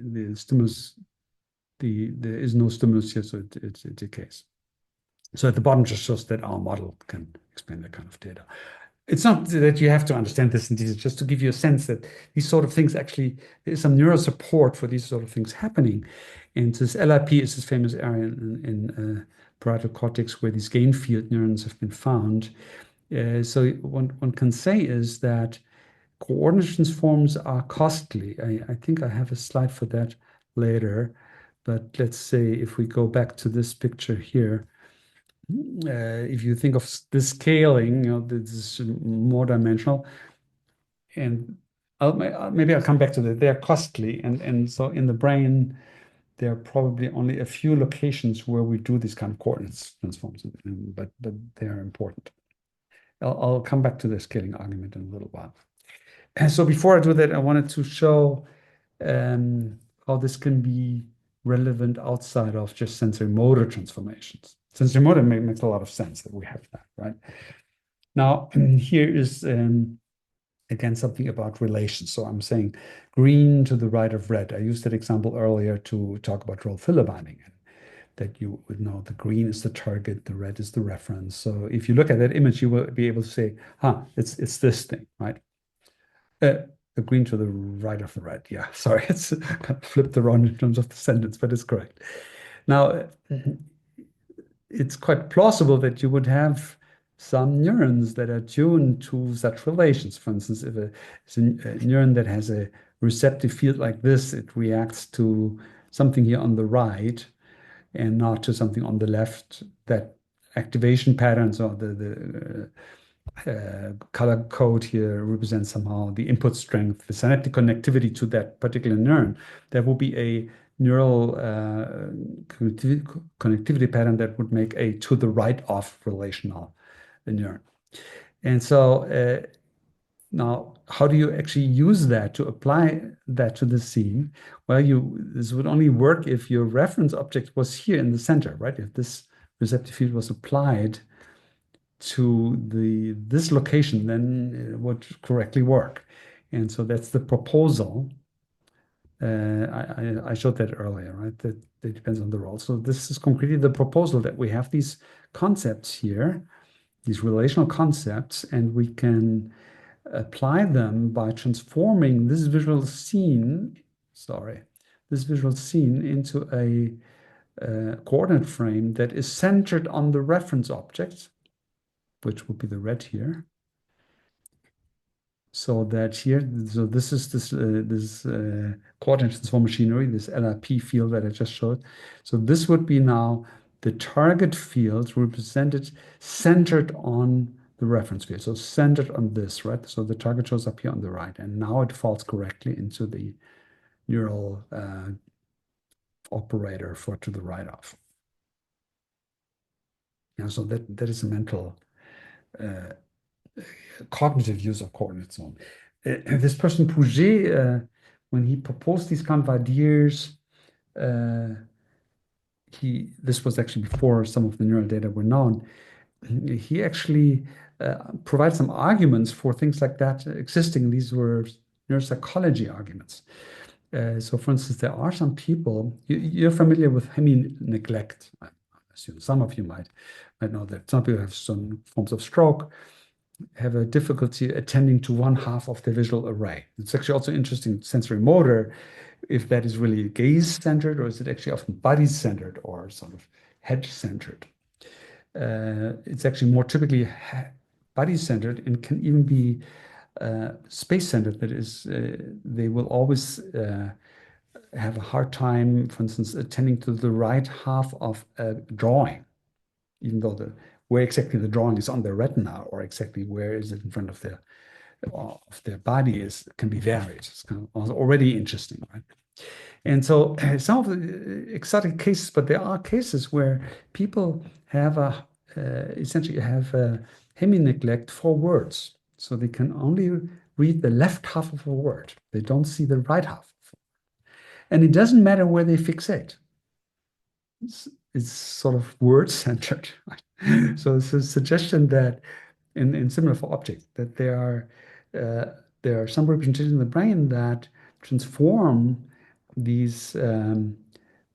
the stimulus, there is no stimulus here, so it decays. So at the bottom just shows that our model can explain that kind of data. It's not that you have to understand this in detail, just to give you a sense that these sort of things actually, there's some neural support for these sort of things happening. And this LIP is this famous area in parietal cortex where these gain field neurons have been found. So one can say is that coordinate transforms are costly. I think I have a slide for that later, but let's say if we go back to this picture here, if you think of the scaling, this is more dimensional, and maybe I'll come back to that. They're costly, and so in the brain, there are probably only a few locations where we do these kind of coordinates transforms, but they're important. I'll come back to the scaling argument in a little while. And so before I do that, I wanted to show how this can be relevant outside of just sensory motor transformations. Sensory motor makes a lot of sense that we have that, right? Now, here is, again, something about relations. So I'm saying green to the right of red. I used that example earlier to talk about role filler binding, that you would know the green is the target, the red is the reference. So if you look at that image, you will be able to say, it's this thing, right? The green to the right of the red. Yeah, sorry, it's kind of flipped around in terms of the sentence, but it's correct. Now, it's quite plausible that you would have some neurons that are tuned to such relations. For instance, if it's a neuron that has a receptive field like this, it reacts to something here on the right and not to something on the left. That activation patterns or the color code here represents somehow the input strength, the synaptic connectivity to that particular neuron. There will be a neural connectivity pattern that would make a to the right of relational neuron. And so now, how do you actually use that to apply that to the scene? Well, this would only work if your reference object was here in the center, right? If this receptive field was applied to this location, then it would correctly work. And so that's the proposal. I showed that earlier, right? That it depends on the role. So this is concretely the proposal that we have these concepts here, these relational concepts, and we can apply them by transforming this visual scene, into a coordinate frame that is centered on the reference object, which would be the red here. So that here, so this is this coordinate transform machinery, this LRP field that I just showed. So this would be now the target field represented centered on the reference field. So centered on this, right? So the target shows up here on the right, and now it falls correctly into the neural operator for to the right of. So that is a mental cognitive use of coordinate zone. This person Pouget, when he proposed these kind of ideas, this was actually before some of the neural data were known. He actually provided some arguments for things like that existing. These were neuropsychology arguments. So, for instance, there are some people, you're familiar with hemi-neglect. I assume some of you might know that some people have some forms of stroke, have a difficulty attending to one half of the visual array. It's actually also interesting sensory motor, if that is really gaze-centered or is it actually often body-centered or sort of head-centered. It's actually more typically body-centered and can even be space-centered. That is, they will always have a hard time, for instance, attending to the right half of a drawing, even though where exactly the drawing is on their retina or exactly where is it in front of their body can be varied. It's kind of already interesting, right? And so some of the exotic cases, but there are cases where people have essentially have a hemi-neglect for words. So they can only read the left half of a word. They don't see the right half. And it doesn't matter where they fixate. It's sort of word-centered. Right? So it's a suggestion that, in similar for objects, that there are some representations in the brain that transform these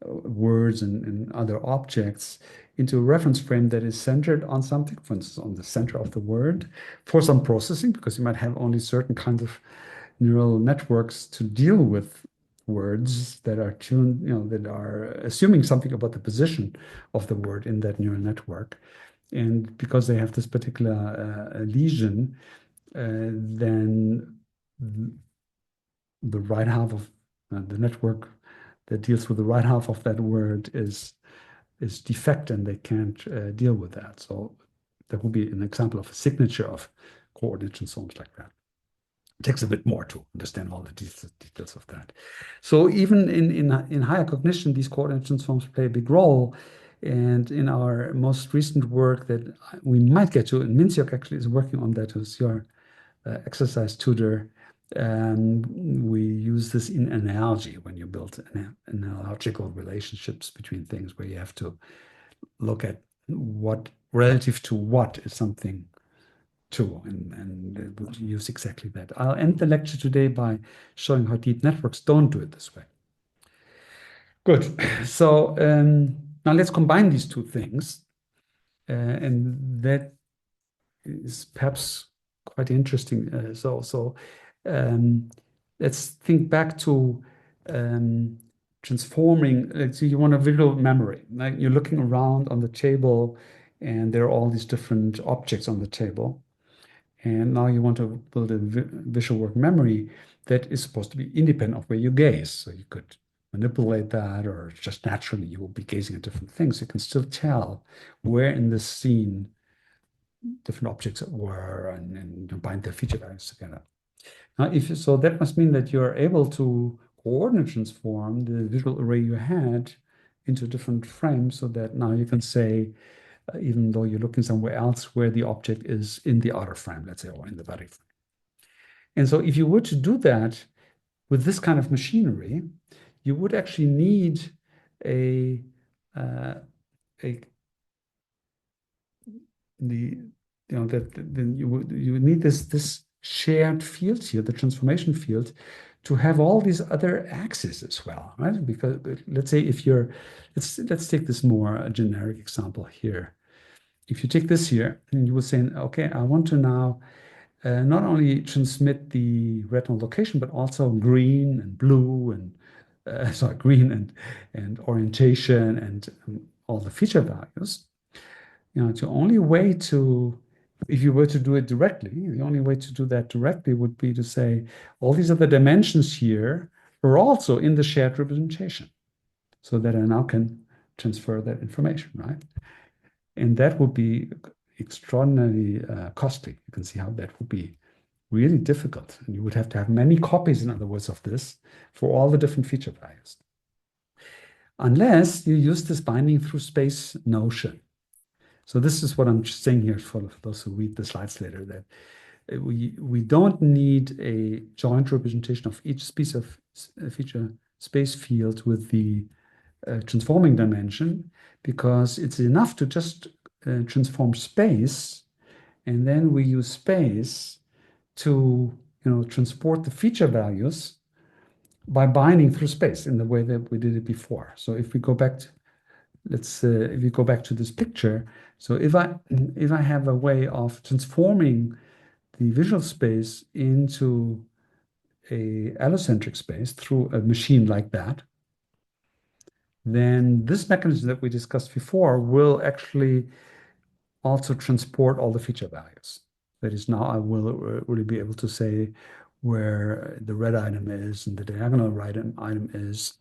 words and other objects into a reference frame that is centered on something, for instance, on the center of the word, for some processing, because you might have only certain kinds of neural networks to deal with words that are tuned, that are assuming something about the position of the word in that neural network. And because they have this particular lesion, then the right half of the network that deals with the right half of that word is defect, and they can't deal with that. So that would be an example of a signature of coordination zones like that. It takes a bit more to understand all the details of that. So even in higher cognition, these coordination zones play a big role. And in our most recent work that we might get to, and Minsyuk actually is working on that, who's your exercise tutor, we use this in analogy when you build analogical relationships between things, where you have to look at what relative to what is something to, and we'll use exactly that. I'll end the lecture today by showing how deep networks don't do it this way. Good. So now let's combine these two things, and that is perhaps quite interesting. Let's think back to transforming. So you want a visual memory. Like you're looking around on the table, and there are all these different objects on the table. And now you want to build a visual work memory that is supposed to be independent of where you gaze. So you could manipulate that, or just naturally you will be gazing at different things. You can still tell where in the scene different objects were, and bind their feature values together. Now, so that must mean that you're able to coordinate transform the visual array you had into different frames, so that now you can say, even though you're looking somewhere else, where the object is in the outer frame, let's say, or in the body frame. And so if you were to do that with this kind of machinery, you would actually need you would need this shared field here, the transformation field, to have all these other axes as well, right? Because let's say let's take this more generic example here. If you take this here, and you will say, okay, I want to now not only transmit the retinal location, but also green and blue and green and orientation and all the feature values. The only way to, if you were to do it directly, the only way to do that directly would be to say all these other dimensions here are also in the shared representation, so that I now can transfer that information, right? And that would be extraordinarily costly. You can see how that would be really difficult. And you would have to have many copies, in other words, of this for all the different feature values. Unless you use this binding through space notion. So this is what I'm just saying here for those who read the slides later, that we don't need a joint representation of each piece of feature space field with the transforming dimension, because it's enough to just transform space, and then we use space to transport the feature values by binding through space in the way that we did it before. So if we go back to, if you go back to this picture, so if I have a way of transforming the visual space into a allocentric space through a machine like that, then this mechanism that we discussed before will actually also transport all the feature values. That is, now I will really be able to say where the red item is and the diagonal right item is,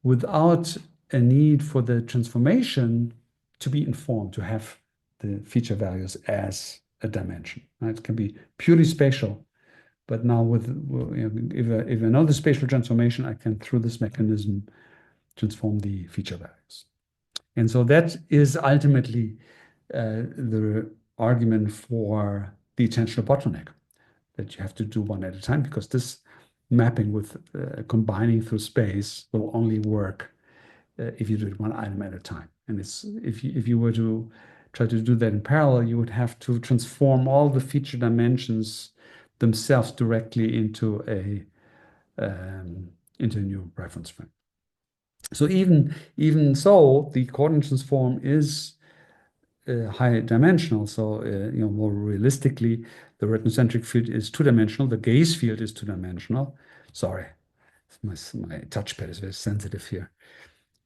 without a need for the transformation to be informed, to have the feature values as a dimension. Right? It can be purely spatial, but now with if I know the spatial transformation, I can, through this mechanism, transform the feature values. And so that is ultimately the argument for the attentional bottleneck, that you have to do one at a time, because this mapping with combining through space will only work if you do it one item at a time. And it's if you were to try to do that in parallel, you would have to transform all the feature dimensions themselves directly into a new reference frame. So even so, the coordinate transform is high dimensional. So more realistically, the retinocentric field is two-dimensional. The gaze field is two-dimensional. Sorry, my touchpad is very sensitive here.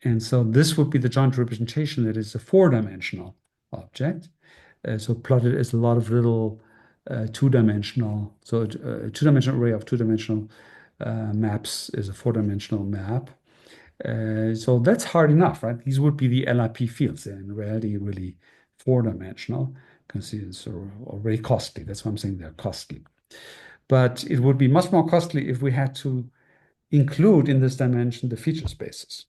And so this would be the joint representation that is a four-dimensional object. So plotted as a lot of little two-dimensional. So a two-dimensional array of two-dimensional maps is a four-dimensional map. So that's hard enough, right? These would be the LIP fields. They're in reality really four-dimensional. You can see it's already costly. That's why I'm saying they're costly. But it would be much more costly if we had to include in this dimension the feature spaces.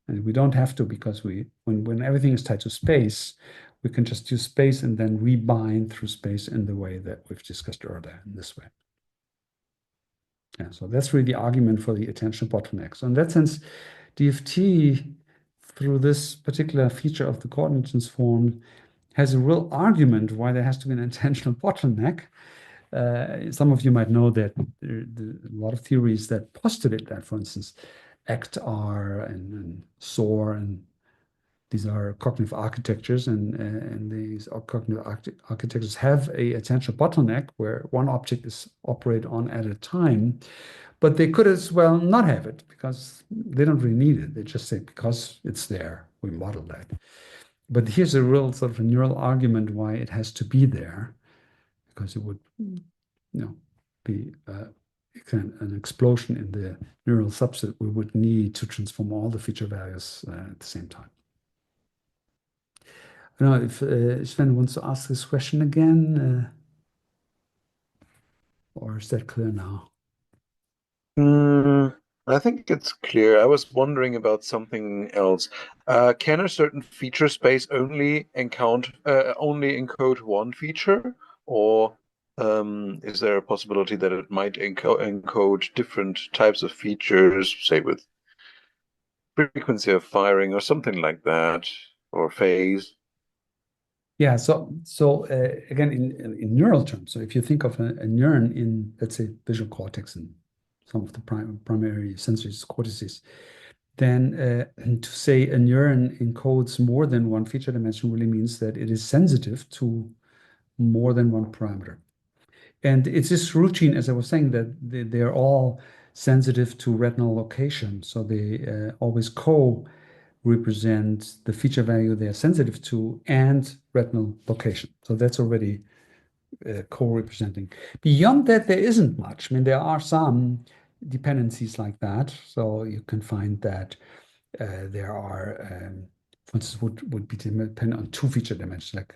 And we don't have to, because when everything is tied to space, we can just use space and then rebind through space in the way that we've discussed earlier, in this way. Yeah, so that's really the argument for the attentional bottleneck. So in that sense, DFT, through this particular feature of the coordinate transform, has a real argument why there has to be an attentional bottleneck. Some of you might know that there are a lot of theories that postulate that, for instance, ACT-R and SOAR, and these are cognitive architectures, and these cognitive architectures have a attentional bottleneck where one object is operated on at a time, but they could as well not have it, because they don't really need it. They just say, because it's there, we model that. But here's a real sort of a neural argument why it has to be there, because it would be an explosion in the neural subset we would need to transform all the feature values at the same time. I don't know if Sven wants to ask this question again, or is that clear now? I think it's clear. I was wondering about something else. Can a certain feature space only encode one feature, or is there a possibility that it might encode different types of features, say with frequency of firing or something like that, or phase? Yeah, so again, in neural terms, so if you think of a neuron in, let's say, visual cortex and some of the primary sensory cortices, then to say a neuron encodes more than one feature dimension really means that it is sensitive to more than one parameter. And it's this routine, as I was saying, that they're all sensitive to retinal location. So they always co-represent the feature value they are sensitive to and retinal location. So that's already co-representing. Beyond that, there isn't much. I mean, there are some dependencies like that. So you can find that there are, for instance, would be dependent on two feature dimensions, like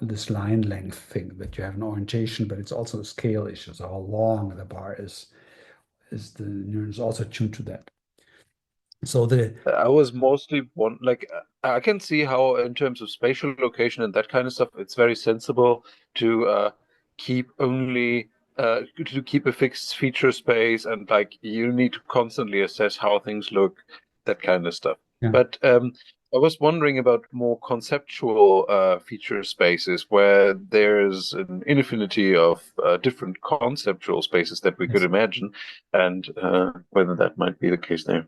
this line length thing, that you have an orientation, but it's also a scale issue. So how long the bar is the neuron is also tuned to that. So the I was mostly I can see how in terms of spatial location and that kind of stuff, it's very sensible to keep only to keep a fixed feature space, and like you need to constantly assess how things look, that kind of stuff. Yeah. But I was wondering about more conceptual feature spaces where there's an infinity of different conceptual spaces that we Yes. could imagine, and whether that might be the case there.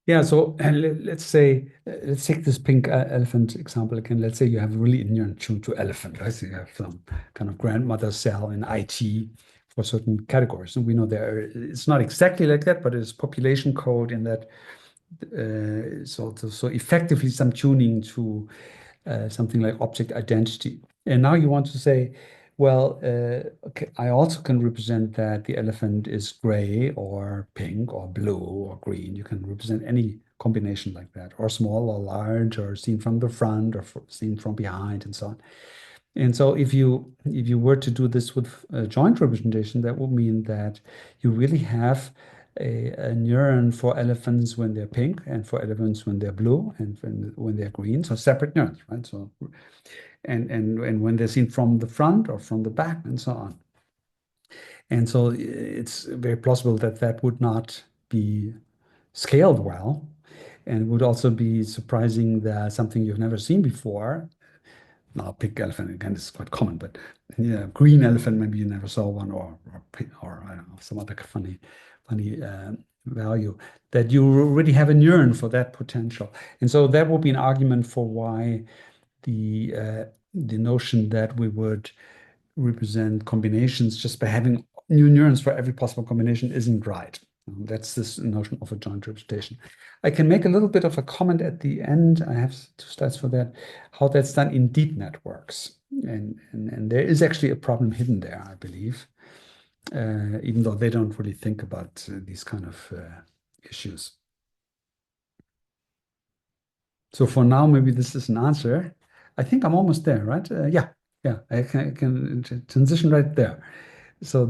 Yeah, so let's say let's take this pink elephant example again. Let's say you have a really inherent tune to elephant, right? So you have some kind of grandmother cell in IT for certain categories. And we know it's not exactly like that, but it's population code in that so effectively some tuning to something like object identity. And now you want to say, well, okay, I also can represent that the elephant is gray or pink or blue or green. You can represent any combination like that, or small or large, or seen from the front or seen from behind, and so on. And so if you were to do this with a joint representation, that would mean that you really have a neuron for elephants when they're pink and for elephants when they're blue and when they're green. So separate neurons, right? So and when they're seen from the front or from the back and so on. And so it's very plausible that that would not be scaled well, and would also be surprising that something you've never seen before. Now, pink elephant again is quite common, but yeah, green elephant maybe you never saw one, or I don't know, some other funny value that you already have a neuron for that potential. And so that would be an argument for why the notion that we would represent combinations just by having new neurons for every possible combination isn't right. That's this notion of a joint representation. I can make a little bit of a comment at the end. I have 2 slides for that, how that's done in deep networks. And there is actually a problem hidden there, I believe, even though they don't really think about these kind of issues. So for now, maybe this is an answer. I think I'm almost there, right? Yeah, I can transition right there. So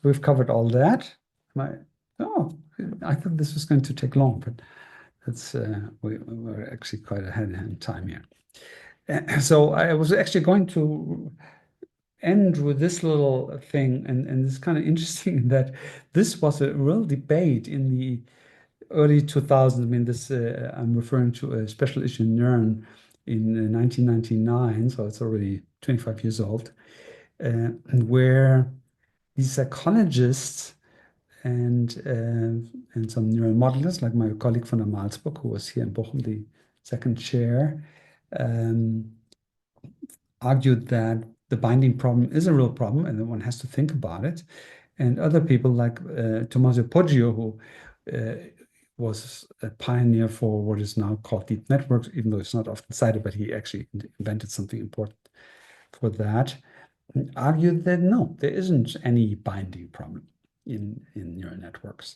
we've covered all that. Oh, I thought this was going to take long, but we're actually quite ahead in time here. So I was actually going to end with this little thing, and it's kind of interesting that this was a real debate in the early 2000s. I mean, I'm referring to a special issue Neuron in 1999, so it's already 25 years old, where these psychologists and some neural modelers, like my colleague von der Malsburg, who was here in Bochum, the second chair, argued that the binding problem is a real problem and that one has to think about it. And other people like Tommaso Poggio, who was a pioneer for what is now called deep networks, even though it's not often cited, but he actually invented something important for that, argued that no, there isn't any binding problem in neural networks.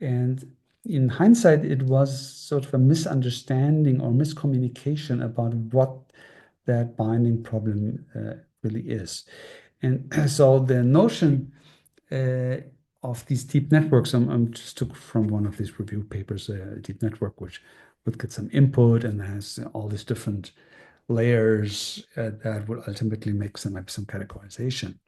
And in hindsight, it was sort of a misunderstanding or miscommunication about what that binding problem really is. And so the notion of these deep networks, I'm just took from one of these review papers, a deep network which would get some input and has all these different layers that will ultimately make some categorization.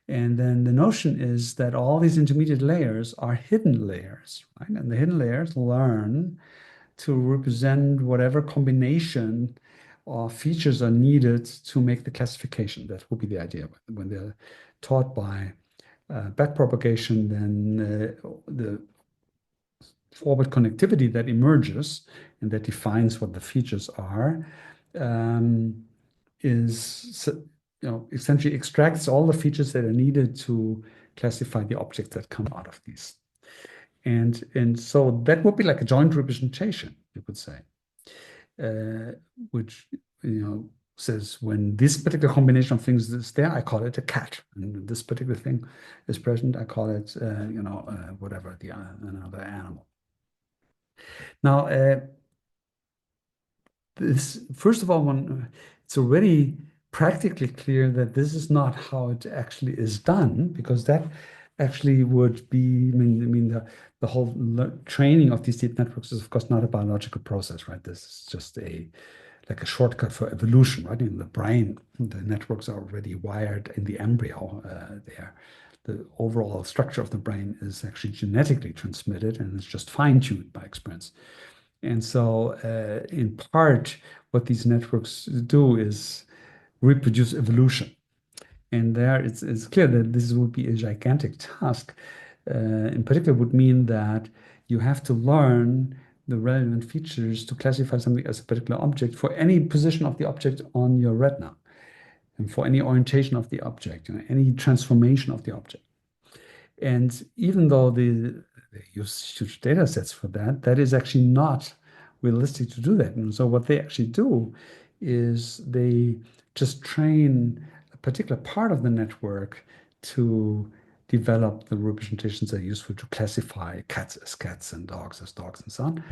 And then the notion is that all these intermediate layers are hidden layers, right? And the hidden layers learn to represent whatever combination of features are needed to make the classification. That would be the idea. When they're taught by backpropagation, then the forward connectivity that emerges and that defines what the features are is essentially extracts all the features that are needed to classify the objects that come out of these. And so that would be like a joint representation, you could say, which says when this particular combination of things is there, I call it a cat, and this particular thing is present, I call it whatever another animal. Now, this first of all, it's already practically clear that this is not how it actually is done, because that actually would be, the whole training of these deep networks is, of course, not a biological process, right? This is just like a shortcut for evolution, right? In the brain, the networks are already wired in the embryo there. The overall structure of the brain is actually genetically transmitted, and it's just fine-tuned by experience. And so, in part, what these networks do is reproduce evolution. And there it's clear that this would be a gigantic task. In particular, would mean that you have to learn the relevant features to classify something as a particular object for any position of the object on your retina, and for any orientation of the object, any transformation of the object. And even though they use huge data sets for that, that is actually not realistic to do that. And so what they actually do is they just train a particular part of the network to develop the representations that are useful to classify cats as cats and dogs as dogs and so on.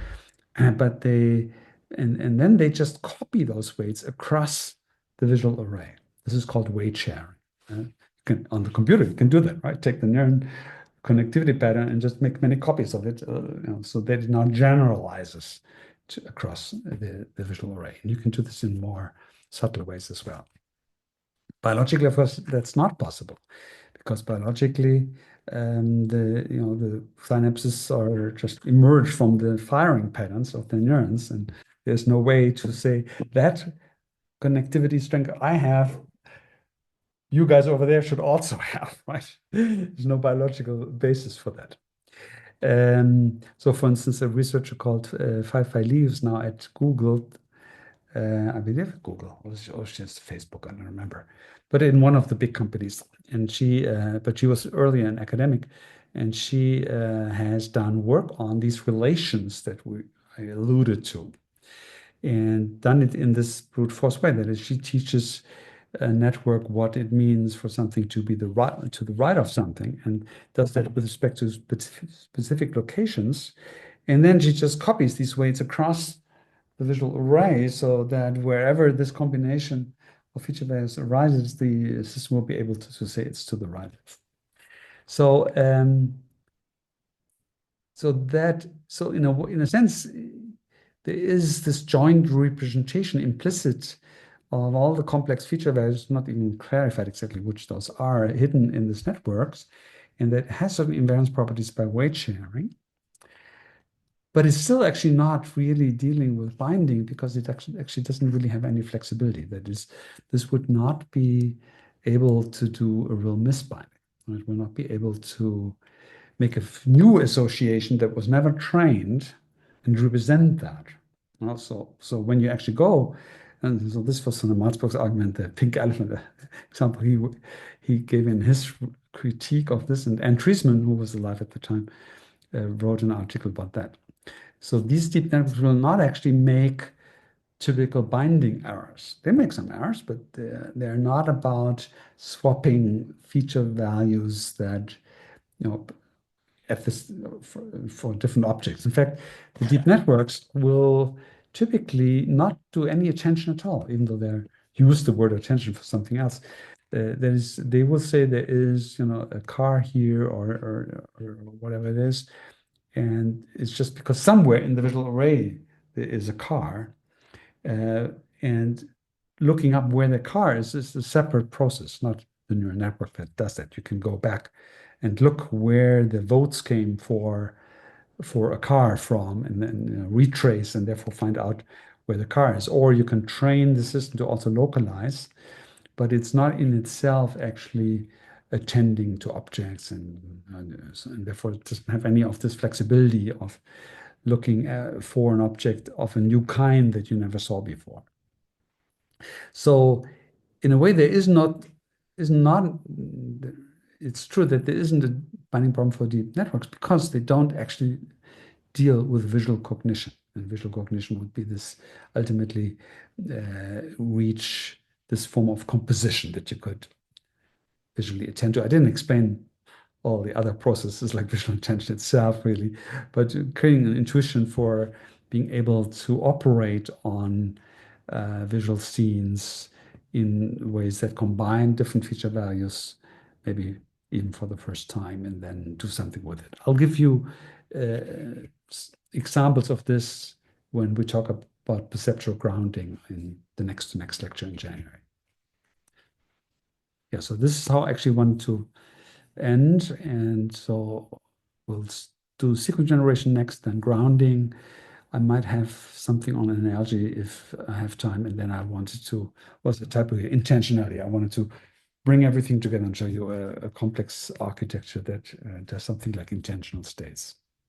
But and then they just copy those weights across the visual array. This is called weight sharing. On the computer, you can do that, right? Take the neuron connectivity pattern and just make many copies of it, so that it now generalizes across the visual array. And you can do this in more subtle ways as well. Biologically, of course, that's not possible, because biologically, the synapses are just emerged from the firing patterns of the neurons, and there's no way to say that connectivity strength I have, you guys over there should also have, right? There's no biological basis for that. So, for instance, a researcher called Fei Li, who's now at Google, I believe Google, or just Facebook, I don't remember, but in one of the big companies. And but she was earlier an academic, and she has done work on these relations that I alluded to, and done it in this brute force way. That is, she teaches a network what it means for something to be to the right of something, and does that with respect to specific locations. And then she just copies these weights across the visual array, so that wherever this combination of feature values arises, the system will be able to say it's to the right. So, in a sense, there is this joint representation implicit of all the complex feature values, not even clarified exactly which those are, hidden in these networks, and that has certain invariance properties by weight sharing. But it's still actually not really dealing with binding, because it actually doesn't really have any flexibility. That is, this would not be able to do a real misbinding. It will not be able to make a new association that was never trained and represent that. So when you actually go, and so this was on the Marsburg's argument, the pink elephant example he gave in his critique of this, and Treisman, who was alive at the time, wrote an article about that. So these deep networks will not actually make typical binding errors. They make some errors, but they're not about swapping feature values that, at this for different objects. In fact, the deep networks will typically not do any attention at all, even though they use the word attention for something else. They will say there is, a car here or whatever it is, and it's just because somewhere in the visual array there is a car, and looking up where the car is a separate process, not the neural network that does that. You can go back and look where the votes came for a car from, and then retrace and therefore find out where the car is. Or you can train the system to also localize, but it's not in itself actually attending to objects, and therefore it doesn't have any of this flexibility of looking for an object of a new kind that you never saw before. So in a way, it's true that there isn't a binding problem for deep networks, because they don't actually deal with visual cognition. And visual cognition would be this ultimately reach this form of composition that you could visually attend to. I didn't explain all the other processes like visual attention itself, really, but creating an intuition for being able to operate on visual scenes in ways that combine different feature values, maybe even for the first time, and then do something with it. I'll give you examples of this when we talk about perceptual grounding in the next lecture in January. Yeah, so this is how I actually want to end. And so we'll do sequence generation next, then grounding. I might have something on analogy if I have time. And then I wanted to, what's the type of intentionally, I wanted to bring everything together and show you a complex architecture that does something like intentional states.